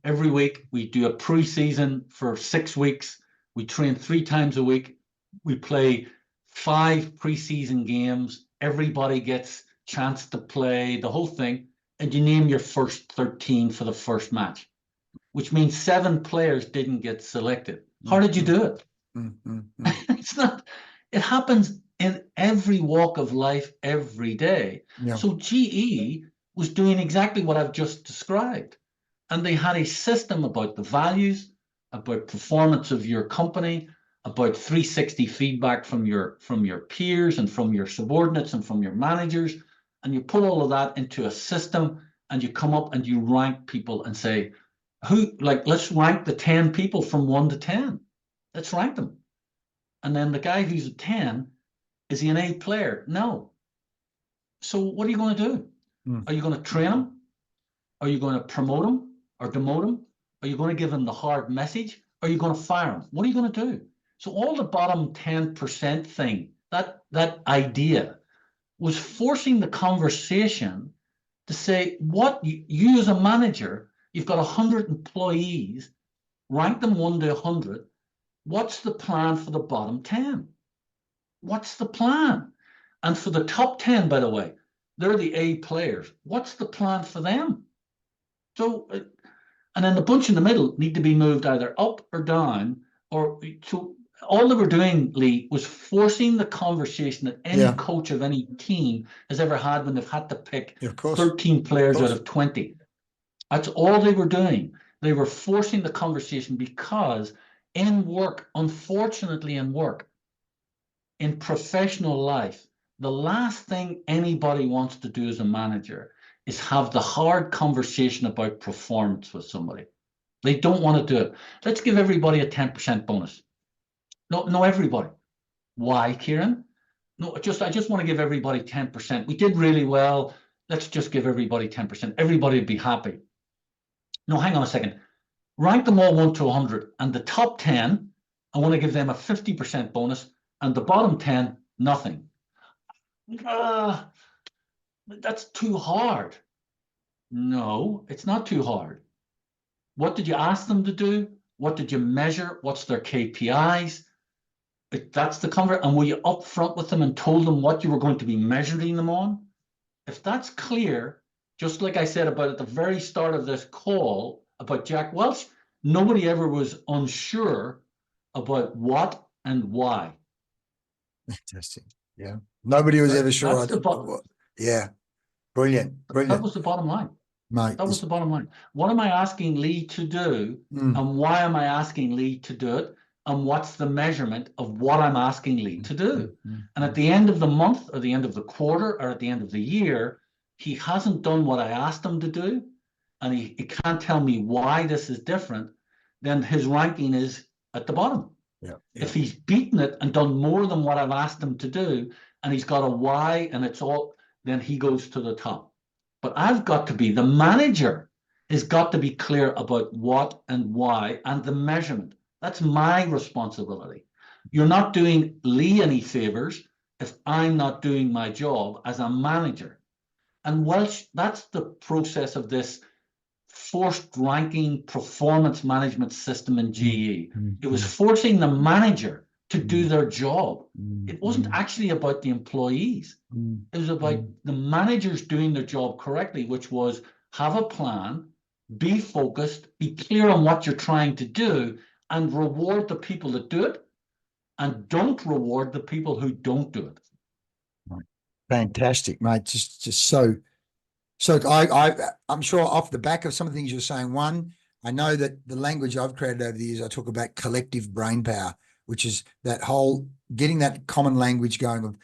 Every week. We do a pre-season for 6 weeks. We train 3 times a week. We play 5 pre-season games. Everybody gets chance to play the whole thing, and you name your first 13 for the first match, which means 7 players didn't get selected. How did you do it? It's not. It happens in every walk of life every day. Yeah. So GE was doing exactly what I've just described. And they had a system about the values, about performance of your company, about 360 feedback from your peers and from your subordinates and from your managers. And you put all of that into a system, and you come up and you rank people and say, let's rank the 10 people from 1 to 10. Let's rank them. And then the guy who's a 10, is he an A player? No. So what are you going to do? Are you going to train him? Are you going to promote him or demote him? Are you going to give him the hard message? Are you going to fire him? What are you going to do? So all the bottom 10% thing, that idea was forcing the conversation to say, what you as a manager, you've got 100 employees, rank them 1 to 100. What's the plan for the bottom 10? What's the plan? And for the top 10, by the way, they're the A players. What's the plan for them? So, and then the bunch in the middle need to be moved either up or down, or so all they were doing, Leigh, was forcing the conversation that any coach of any team has ever had when they've had to pick 13 players out of 20. That's all they were doing. They were forcing the conversation, because in work, unfortunately in work, in professional life, the last thing anybody wants to do as a manager is have the hard conversation about performance with somebody. They don't want to do it. Let's give everybody a 10% bonus. No, everybody. Why, Ciaran? No, I just want to give everybody 10%. We did really well. Let's just give everybody 10%. Everybody would be happy. No, hang on a second. Rank them all 1 to 100, and the top 10, I want to give them a 50% bonus, and the bottom 10, nothing. That's too hard. No, it's not too hard. What did you ask them to do? What did you measure? What's their KPIs? That's the convert. And were you upfront with them and told them what you were going to be measuring them on? If that's clear, just like I said about at the very start of this call about Jack Welch, nobody ever was unsure about what and why. Fantastic. Yeah. Nobody was ever sure. Yeah. Brilliant. That was the bottom line. Mate, that was the bottom line. What am I asking Leigh to do? And why am I asking Leigh to do it? And what's the measurement of what I'm asking Leigh to do? And at the end of the month, or the end of the quarter, or at the end of the year, he hasn't done what I asked him to do, and he can't tell me why this is different, then his ranking is at the bottom. If he's beaten it and done more than what I've asked him to do, and he's got a why, and it's all, then he goes to the top. But I've got to be, the manager has got to be clear about what and why and the measurement. That's my responsibility. You're not doing Leigh any favors if I'm not doing my job as a manager. And Welch, that's the process of this forced ranking performance management system in GE. It was mm, forcing the manager to mm, do their job. mm, It wasn't actually about the employees. mm, It was about the managers doing their job correctly, which was have a plan, be focused, be clear on what you're trying to do, and reward the people that do it, and don't reward the people who don't do it. right. Fantastic, mate. Just so. So I'm sure off the back of some of the things you're saying, one, I know that the language I've created over the years, I talk about collective brain power, which is that whole getting that common language going of,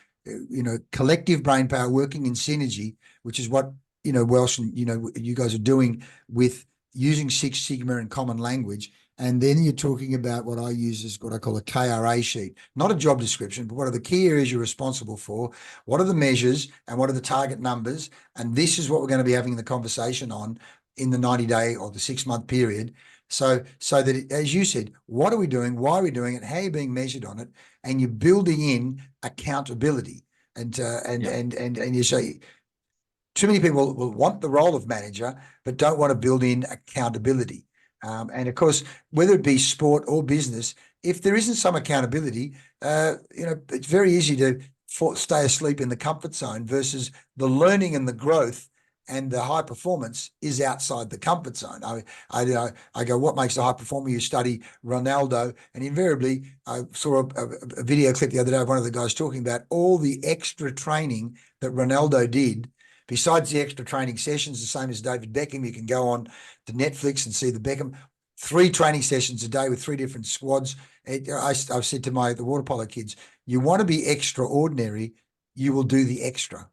collective brain power working in synergy, which is what, Welsh and, you guys are doing with using Six Sigma and common language. And then you're talking about what I use as what I call a KRA sheet, not a job description, but what are the key areas you're responsible for? What are the measures and what are the target numbers? And this is what we're going to be having the conversation on in the 90-day or the 6-month period. So that, as you said, what are we doing? Why are we doing it? How are you being measured on it? And you're building in accountability. And you say, too many people will want the role of manager, but don't want to build in accountability. And of course, whether it be sport or business, if there isn't some accountability, it's very easy to stay asleep in the comfort zone versus the learning and the growth and the high performance is outside the comfort zone. I go, what makes a high performer? You study Ronaldo, and invariably, I saw a video clip the other day of one of the guys talking about all the extra training that Ronaldo did. Besides the extra training sessions, the same as David Beckham, you can go on to Netflix and see the Beckham 3 training sessions a day with 3 different squads. I've said to the water polo kids, you want to be extraordinary, you will do the extra.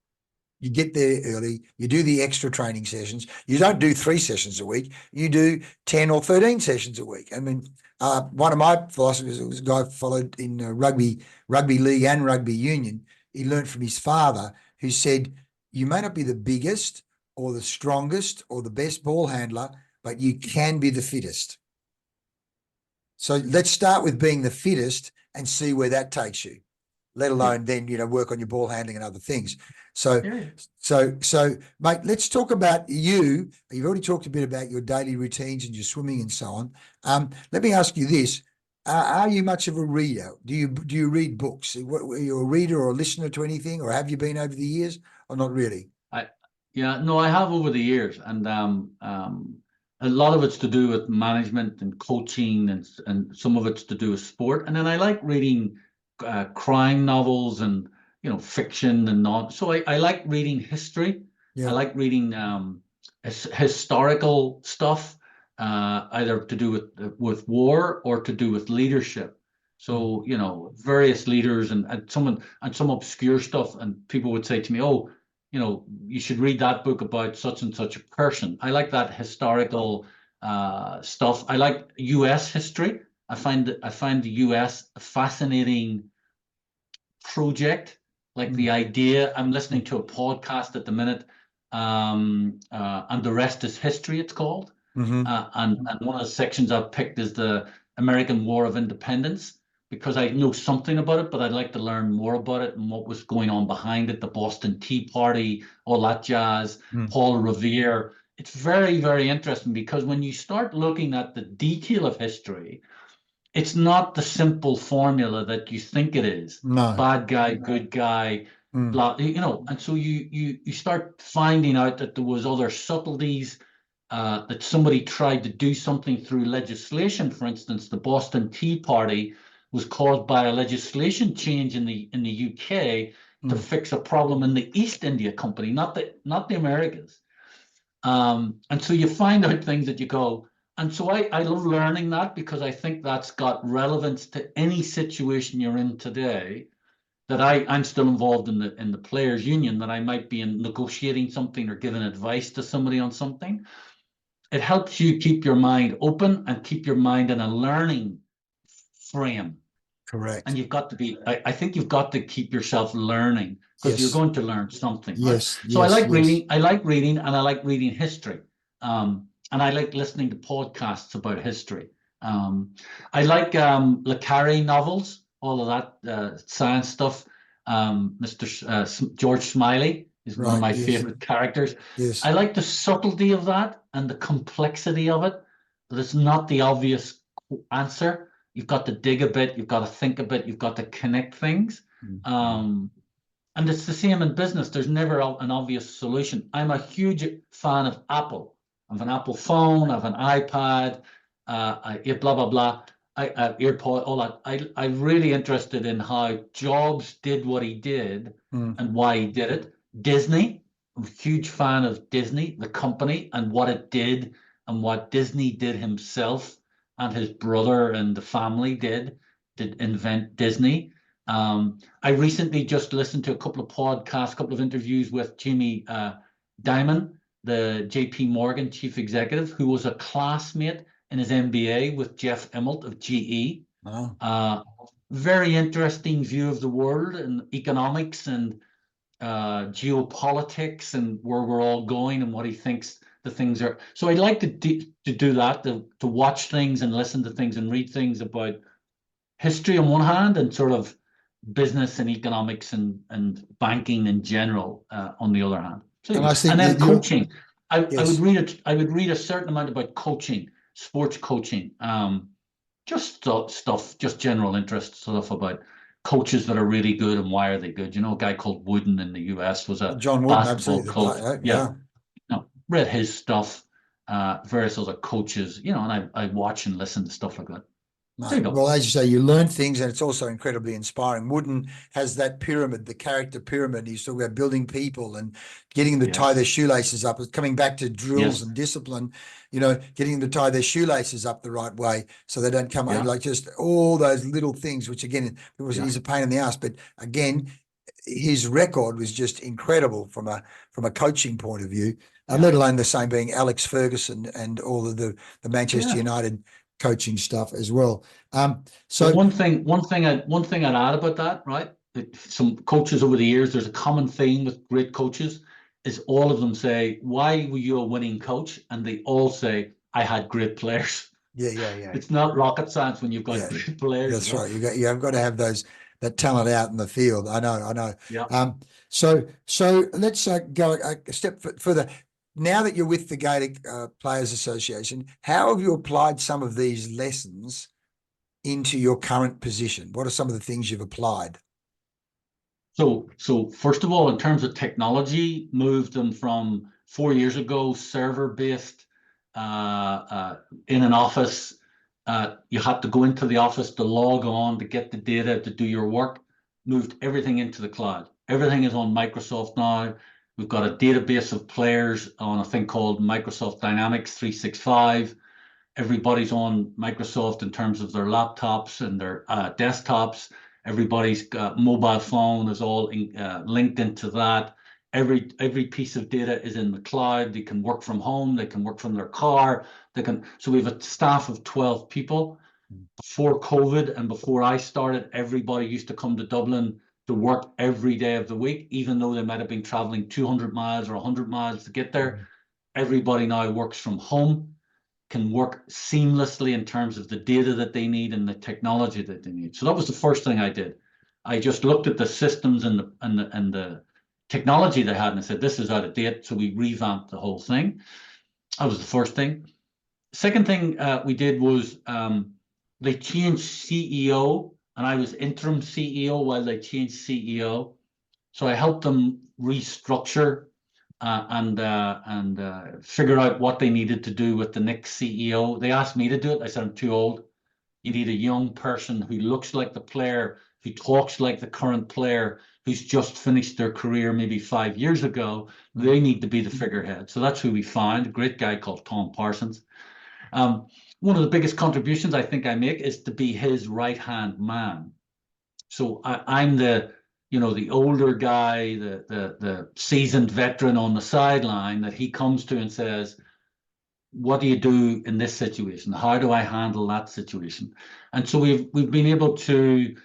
You get there early, you do the extra training sessions. You don't do 3 sessions a week, you do 10 or 13 sessions a week. I mean, one of my philosophers was a guy followed in rugby league and rugby union. He learned from his father, who said, you may not be the biggest or the strongest or the best ball handler, but you can be the fittest. So let's start with being the fittest and see where that takes you, let alone then, work on your ball handling and other things. So, mate, let's talk about you. You've already talked a bit about your daily routines and your swimming and so on. Let me ask you this. Are you much of a reader? Do you read books? Are you a reader or a listener to anything, or have you been over the years, or not really? I have over the years, and a lot of it's to do with management and coaching, and some of it's to do with sport. And then I like reading crime novels and fiction and not. So I like reading history. Yeah. I like reading historical stuff, either to do with war or to do with leadership. So various leaders and some obscure stuff, and people would say to me, "Oh, you should read that book about such and such a person." I like that historical stuff. I like U.S. history. I find the U.S. a fascinating project. Like the idea, I'm listening to a podcast at the minute, and the rest is history, it's called. And one of the sections I've picked is the American War of Independence, because I know something about it, but I'd like to learn more about it and what was going on behind it, the Boston Tea Party, all that jazz, Paul Revere. It's very, very interesting, because when you start looking at the detail of history, it's not the simple formula that you think it is. No. Bad guy, good guy, blah, and so you start finding out that there was other subtleties, that somebody tried to do something through legislation. For instance, the Boston Tea Party was caused by a legislation change in the UK to fix a problem in the East India Company, not the Americas. And so you find out things that you go, and so I love learning that, because I think that's got relevance to any situation you're in today. That I'm still involved in the players union, that I might be in negotiating something or giving advice to somebody on something. It helps you keep your mind open and keep your mind in a learning frame. Correct. And you've got to be, I think you've got to keep yourself learning, because you're going to learn something. Yes. Right? So I like reading, and I like reading history. And I like listening to podcasts about history. I like Le Carre novels, all of that science stuff. George Smiley He's one of Right. my Yes. favorite characters. Yes. I like the subtlety of that and the complexity of it. That it's not the obvious answer. You've got to dig a bit. You've got to think a bit. You've got to connect things. And it's the same in business. There's never an obvious solution. I'm a huge fan of Apple. I have an Apple phone. I have an iPad. Blah blah blah. AirPod. All that. I'm really interested in how Jobs did what he did and why he did it. Disney. I'm a huge fan of Disney, the company, and what it did, and what Disney did himself, and his brother and the family did invent Disney. I recently just listened to a couple of podcasts, a couple of interviews with Jamie Dimon, the JP Morgan chief executive, who was a classmate in his MBA with Jeff Immelt of GE. Very interesting view of the world and economics and geopolitics and where we're all going and what he thinks the things are. So I'd like to do that, to watch things and listen to things and read things about history on one hand and sort of business and economics and banking in general on the other hand. So, And I think and then coaching. I Yes. would read a certain amount about coaching, sports coaching, just stuff, just general interest stuff about coaches that are really good and why are they good. You know, a guy called Wooden in the US was a John Wooden, basketball absolutely. coach. Yeah. No, read his stuff, various other coaches, you know, and I watch and listen to stuff like that. There you go. Well, as you say, you learn things, and it's also incredibly inspiring. Wooden has that pyramid, the character pyramid. He's talking about building people and getting them to tie their shoelaces up. Coming back to drills and discipline, you know, getting them to tie their shoelaces up the right way so they don't come out like just all those little things, which again, he's a pain in the ass. But again, his record was just incredible from a coaching point of view. Let alone the same being Alex Ferguson and all of the Manchester United coaching stuff as well. So one thing I'd add about that, right? Some coaches over the years, there's a common theme with great coaches, is all of them say, "Why were you a winning coach?" And they all say, "I had great players." Yeah. It's not rocket science when you've got great players. That's right. You have got to have that talent out in the field. I know. Yeah. So let's go a step further. Now that you're with the Gaelic Players Association, how have you applied some of these lessons into your current position? What are some of the things you've applied? So first of all, in terms of technology, moved them from 4 years ago, server-based, in an office. You had to go into the office to log on to get the data to do your work. Moved everything into the cloud. Everything is on Microsoft now. We've got a database of players on a thing called Microsoft Dynamics 365. Everybody's on Microsoft in terms of their laptops and their desktops. Everybody's mobile phone is all linked into that. Every piece of data is in the cloud. They can work from home. They can work from their car. So we have a staff of 12 people. Before COVID and before I started, everybody used to come to Dublin to work every day of the week, even though they might have been traveling 200 miles or 100 miles to get there. Everybody now works from home, can work seamlessly in terms of the data that they need and the technology that they need. So that was the first thing I did. I just looked at the systems and the technology they had and I said, this is out of date. So we revamped the whole thing. That was the first thing. Second thing we did was they changed CEO, and I was interim CEO while they changed CEO. So I helped them restructure and figure out what they needed to do with the next CEO. They asked me to do it. I said, I'm too old. You need a young person who looks like the player, who talks like the current player, who's just finished their career maybe 5 years ago. They need to be the figurehead. So that's who we found, a great guy called Tom Parsons. One of the biggest contributions I think I make is to be his right-hand man. So I'm the older guy, the seasoned veteran on the sideline that he comes to and says, what do you do in this situation? How do I handle that situation? And so we've been able to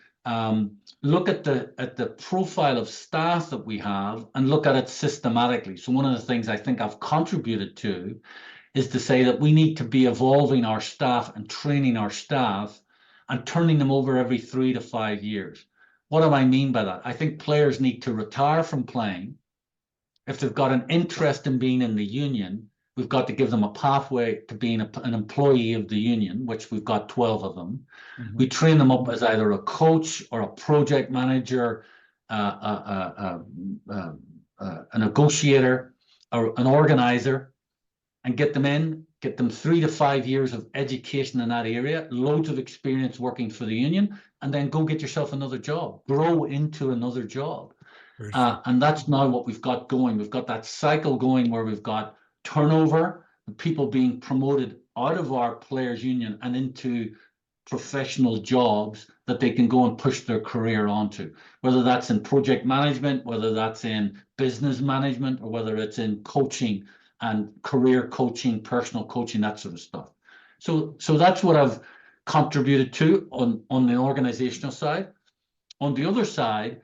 look at the profile of staff that we have and look at it systematically. So one of the things I think I've contributed to is to say that we need to be evolving our staff and training our staff and turning them over every 3 to 5 years. What do I mean by that? I think players need to retire from playing If they've got an interest in being in the union, we've got to give them a pathway to being an employee of the union, which we've got 12 of them. We train them up as either a coach or a project manager, a negotiator, or an organizer, and get them 3 to 5 years of education in that area, loads of experience working for the union, and then go get yourself another job, grow into another job. And that's now what we've got going. We've got that cycle going where we've got turnover, and people being promoted out of our players union and into professional jobs that they can go and push their career onto, whether that's in project management, whether that's in business management, or whether it's in coaching and career coaching, personal coaching, that sort of stuff. So that's what I've contributed to on the organizational side. On the other side,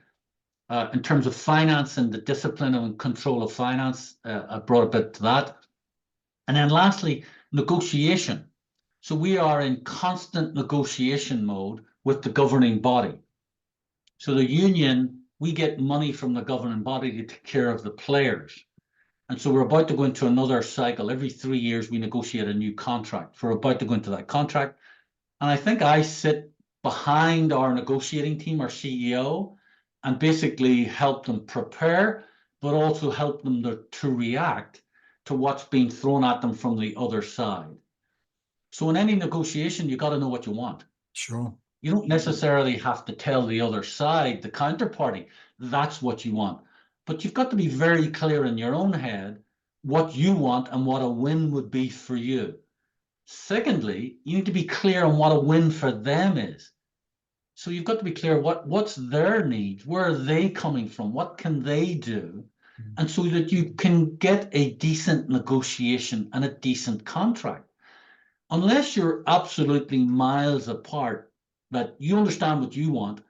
in terms of finance and the discipline and control of finance, I brought a bit to that. And then lastly, negotiation. So we are in constant negotiation mode with the governing body. So the union, we get money from the governing body to take care of the players. And so we're about to go into another cycle. Every 3 years, we negotiate a new contract. We're about to go into that contract. And I think I sit behind our negotiating team, our CEO, and basically help them prepare, but also help them to react to what's being thrown at them from the other side. So in any negotiation, you got to know what you want. Sure. You don't necessarily have to tell the other side, the counterparty, that's what you want. But you've got to be very clear in your own head what you want and what a win would be for you. Secondly, you need to be clear on what a win for them is. So you've got to be clear what's their needs, where are they coming from, what can they do, and so that you can get a decent negotiation and a decent contract. Unless you're absolutely miles apart, that you understand what you want,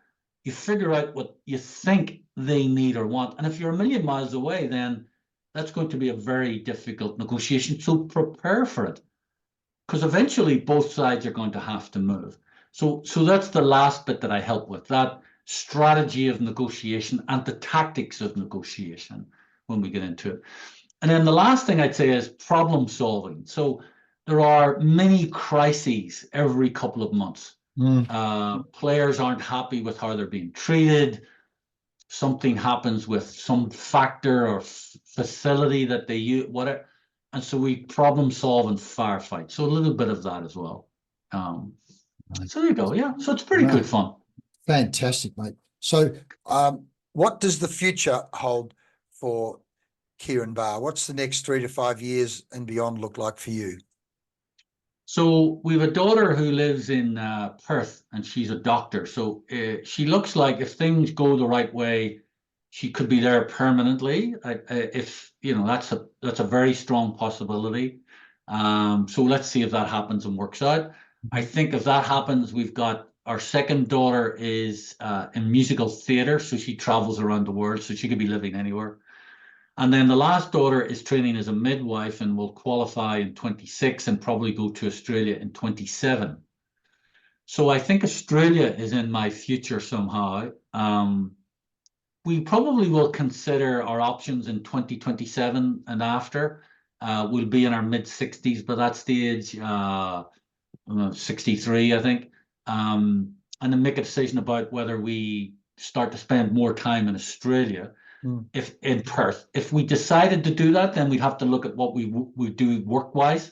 you figure out what you think they need or want. And if you're a million miles away, then that's going to be a very difficult negotiation. So prepare for it, because eventually both sides are going to have to move. So that's the last bit that I help with, that strategy of negotiation and the tactics of negotiation when we get into it. And then the last thing I'd say is problem solving. So there are many crises every couple of months. Players aren't happy with how they're being treated. Something happens with some factor or facility that they use, whatever. And so we problem solve and firefight. So a little bit of that as well. So there you go. Yeah. So it's pretty good fun. Fantastic, mate. So what does the future hold for Ciaran Barr? What's the next 3 to 5 years and beyond look like for you? So we have a daughter who lives in Perth, and she's a doctor. So she looks like, if things go the right way, she could be there permanently. If you know, that's a very strong possibility. So let's see if that happens and works out. I think if that happens, we've got our second daughter is in musical theatre, so she travels around the world, so she could be living anywhere. And then the last daughter is training as a midwife and will qualify in 26 and probably go to Australia in 27. So I think Australia is in my future somehow. We probably will consider our options in 2027 and after. We'll be in our mid-60s by that stage, 63, I think. And then make a decision about whether we start to spend more time in Australia. If in Perth, if we decided to do that, then we'd have to look at what we do work-wise,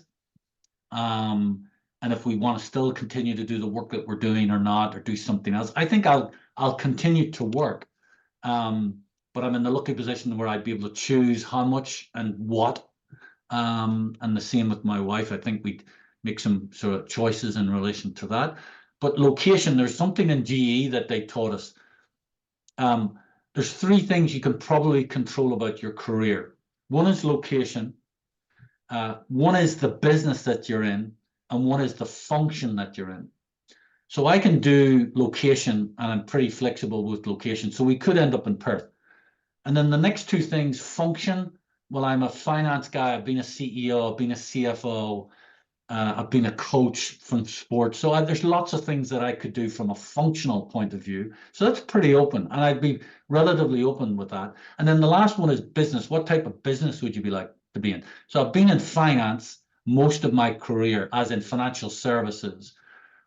and if we want to still continue to do the work that we're doing or not, or do something else. I think I'll continue to work, but I'm in the lucky position where I'd be able to choose how much and what, and the same with my wife. I think we'd make some sort of choices in relation to that. But location, there's something in GE that they taught us. There's 3 things you can probably control about your career. One is location, one is the business that you're in, and one is the function that you're in. So I can do location, and I'm pretty flexible with location. So we could end up in Perth. And then the next 2 things, function. Well, I'm a finance guy. I've been a CEO. I've been a CFO. I've been a coach from sports. So there's lots of things that I could do from a functional point of view. So that's pretty open. And I'd be relatively open with that. And then the last one is business. What type of business would you be like to be in? So I've been in finance most of my career, as in financial services.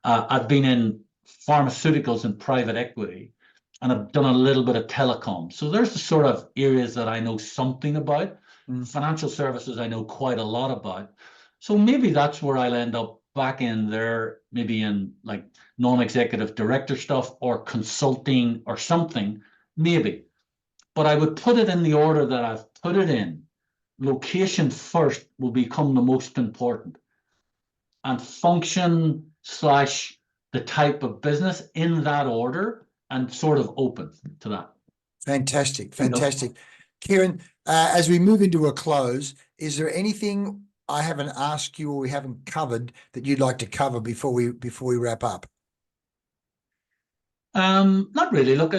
I've been in pharmaceuticals and private equity, and I've done a little bit of telecom. So there's the sort of areas that I know something about. Financial services, I know quite a lot about. So maybe that's where I'll end up, back in there, maybe in like non-executive director stuff or consulting or something, maybe. But I would put it in the order that I've put it in. Location first will become the most important. And function slash the type of business in that order, and sort of open to that. Fantastic, fantastic. Ciaran, as we move into a close, is there anything I haven't asked you or we haven't covered that you'd like to cover before we wrap up? Not really. Look,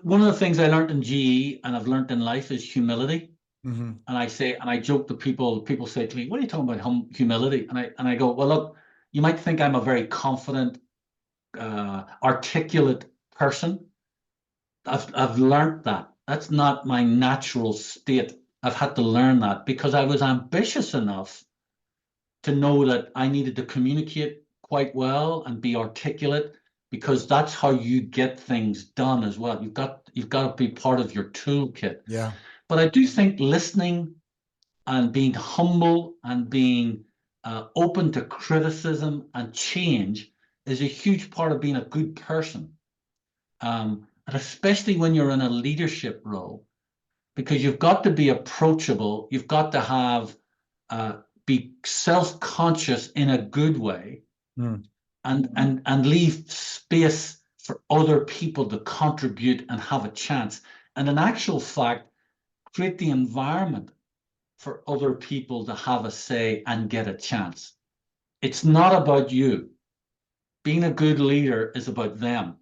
one of the things I learned in GE and I've learned in life is humility. And I joke to people say to me, what are you talking about, humility? And I go, well, look, you might think I'm a very confident, articulate person. I've learned that. That's not my natural state. I've had to learn that because I was ambitious enough to know that I needed to communicate quite well and be articulate, because that's how you get things done as well. You've got to be part of your toolkit. Yeah. But I do think listening and being humble and being open to criticism and change is a huge part of being a good person. And especially when you're in a leadership role, because you've got to be approachable. You've got to have be self-conscious in a good way, and leave space for other people to contribute and have a chance. And in actual fact, create the environment for other people to have a say and get a chance. It's not about you. Being a good leader is about them.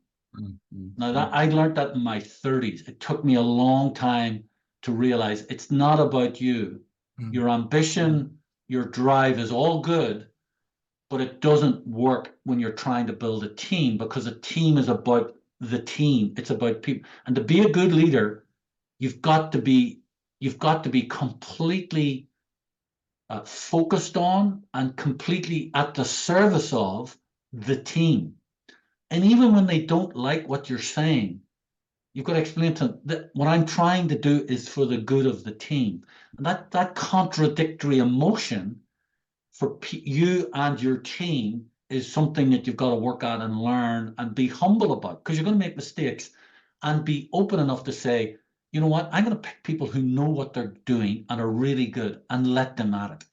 Now, I learned that in my 30s. It took me a long time to realize it's not about you. Your ambition, your drive is all good, but it doesn't work when you're trying to build a team, because a team is about the team. It's about people. And to be a good leader, you've got to be completely focused on and completely at the service of the team. And even when they don't like what you're saying, you've got to explain to them that what I'm trying to do is for the good of the team. And that contradictory emotion for you and your team is something that you've got to work at and learn and be humble about, because you're going to make mistakes, and be open enough to say, you know what, I'm going to pick people who know what they're doing and are really good, and let them at it,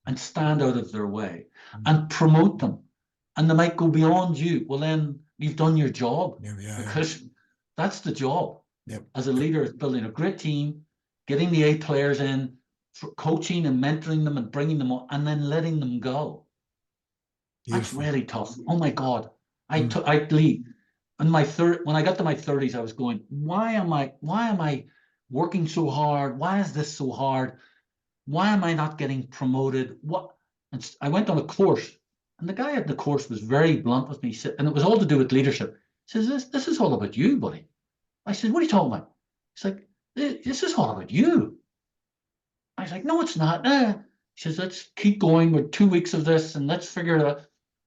and stand out of their way, and promote them. And they might go beyond you. Well, then you've done your job, because that's the job. As a leader, is building a great team, getting the A players in, coaching and mentoring them and bringing them on, and then letting them go. Beautiful. That's really tough. Oh my God. I Leigh, when I got to my 30s, I was going, why am I working so hard? Why is this so hard? Why am I not getting promoted? And I went on a course, and the guy at the course was very blunt with me. He said, and it was all to do with leadership. He says, this is all about you, buddy. I said, what are you talking about? He's like, this is all about you. I was like, no, it's not. He says, let's keep going with 2 weeks of this, and let's figure it out.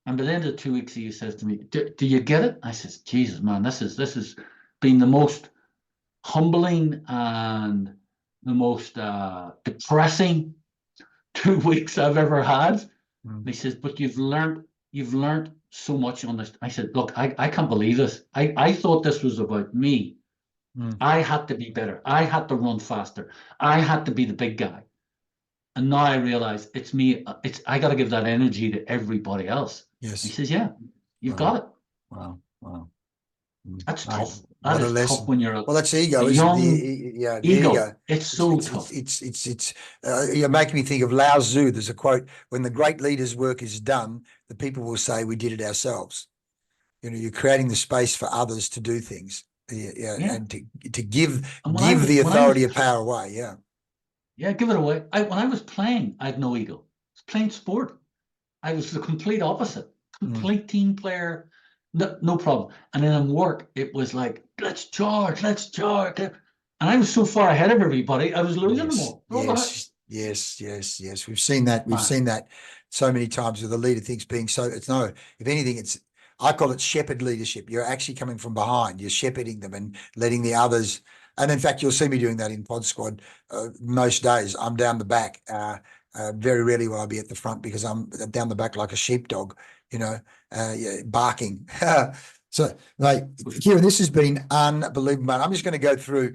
And by the end of 2 weeks, he says to me, do you get it? I says, Jesus, man, this has been the most humbling and the most depressing 2 weeks I've ever had. He says, but you've learned so much on this. I said, look, I can't believe this. I thought this was about me. I had to be better. I had to run faster. I had to be the big guy. And now I realize it's me. I got to give that energy to everybody else. Yes. He says, yeah, you've got it. Wow. That's tough. That is tough when you're that's ego, young, the ego. It's so tough. You're making me think of Lao Tzu. There's a quote: when the great leader's work is done, the people will say we did it ourselves. You're creating the space for others to do things. And to give the authority of power away. Yeah, give it away. When I was playing, I had no ego. I was playing sport. I was the complete opposite, complete team player, no problem. And then in work, it was like, let's charge. And I was so far ahead of everybody, I was losing them all. Yes. We've seen that. We've seen that so many times with the leader thinks being so. It's no. If anything, I call it shepherd leadership. You're actually coming from behind. You're shepherding them and letting the others. And in fact, you'll see me doing that in Pod Squad most days. I'm down the back. Very rarely will I be at the front because I'm down the back like a sheepdog, barking. So, mate, Ciaran, this has been unbelievable. I'm just going to go through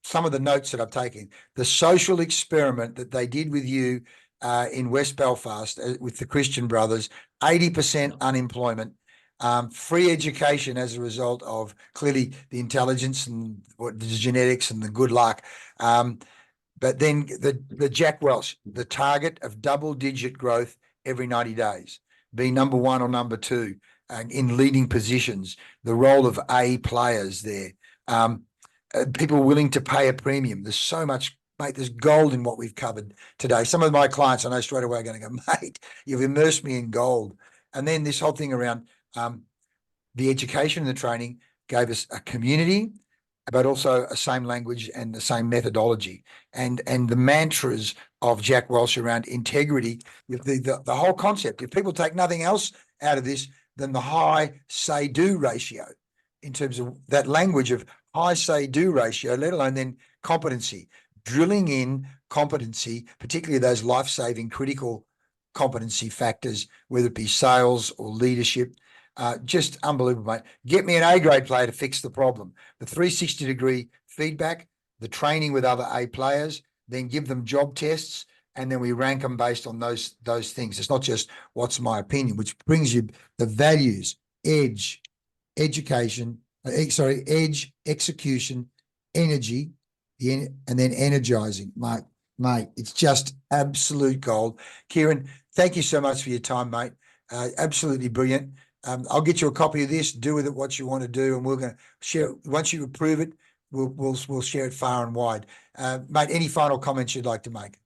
some of the notes that I've taken. The social experiment that they did with you in West Belfast with the Christian Brothers, 80% unemployment, free education as a result of clearly the intelligence and the genetics and the good luck. But then the Jack Welch, the target of double-digit growth every 90 days, being number one or number two in leading positions, the role of A players there, people willing to pay a premium. There's so much, mate, there's gold in what we've covered today. Some of my clients I know straight away are going to go, mate, you've immersed me in gold. And then this whole thing around the education and the training gave us a community, but also a same language and the same methodology, and the mantras of Jack Welch around integrity, with the whole concept. If people take nothing else out of this than the high say-do ratio, in terms of that language of high say-do ratio, let alone then competency, drilling in competency, particularly those life-saving critical competency factors, whether it be sales or leadership. Just unbelievable, mate. Get me an A-grade player to fix the problem. The 360-degree feedback, the training with other A players, then give them job tests, and then we rank them based on those things. It's not just what's my opinion, which brings you the values, edge, execution, energy, and then energizing. Mate, it's just absolute gold. Ciaran, thank you so much for your time, mate. Absolutely brilliant. I'll get you a copy of this, do with it what you want to do, and we're going to share it. Once you approve it, we'll share it far and wide. Mate, any final comments you'd like to make?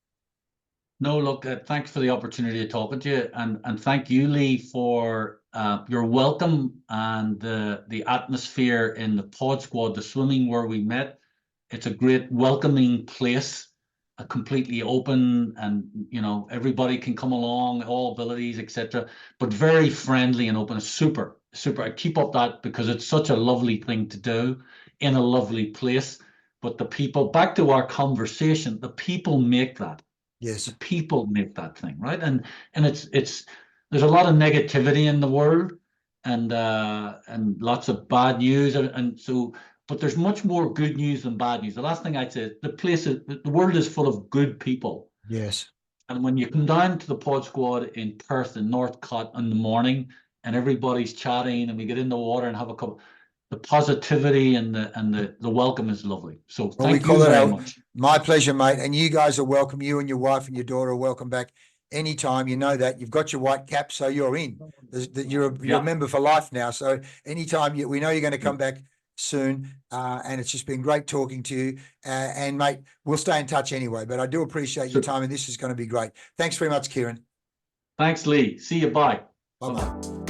No, look, thanks for the opportunity to talk with you, and thank you, Leigh, for your welcome and the atmosphere in the Pod Squad, the swimming where we met. It's a great welcoming place, completely open, and everybody can come along, all abilities, etc., but very friendly and open. Super. I keep up that, because it's such a lovely thing to do in a lovely place. But the people, back to our conversation, the people make that. Yes, the people make that thing, right? And it's there's a lot of negativity in the world, and lots of bad news, and so, but there's much more good news than bad news. The last thing I'd say is the world is full of good people. Yes. And when you come down to the Pod Squad in Perth and Northcote in the morning, and everybody's chatting, and we get in the water and have a cup, the positivity and the welcome is lovely. So thank you very much. My pleasure, mate. And you guys are welcome. You and your wife and your daughter are welcome back anytime. You know that. You've got your white cap, so you're in. You're a member for life now. So anytime we know you're going to come back soon, and it's just been great talking to you. And mate, we'll stay in touch anyway. But I do appreciate your time, and this is going to be great. Thanks very much, Ciaran. Thanks, Leigh. See you. Bye. Bye-bye.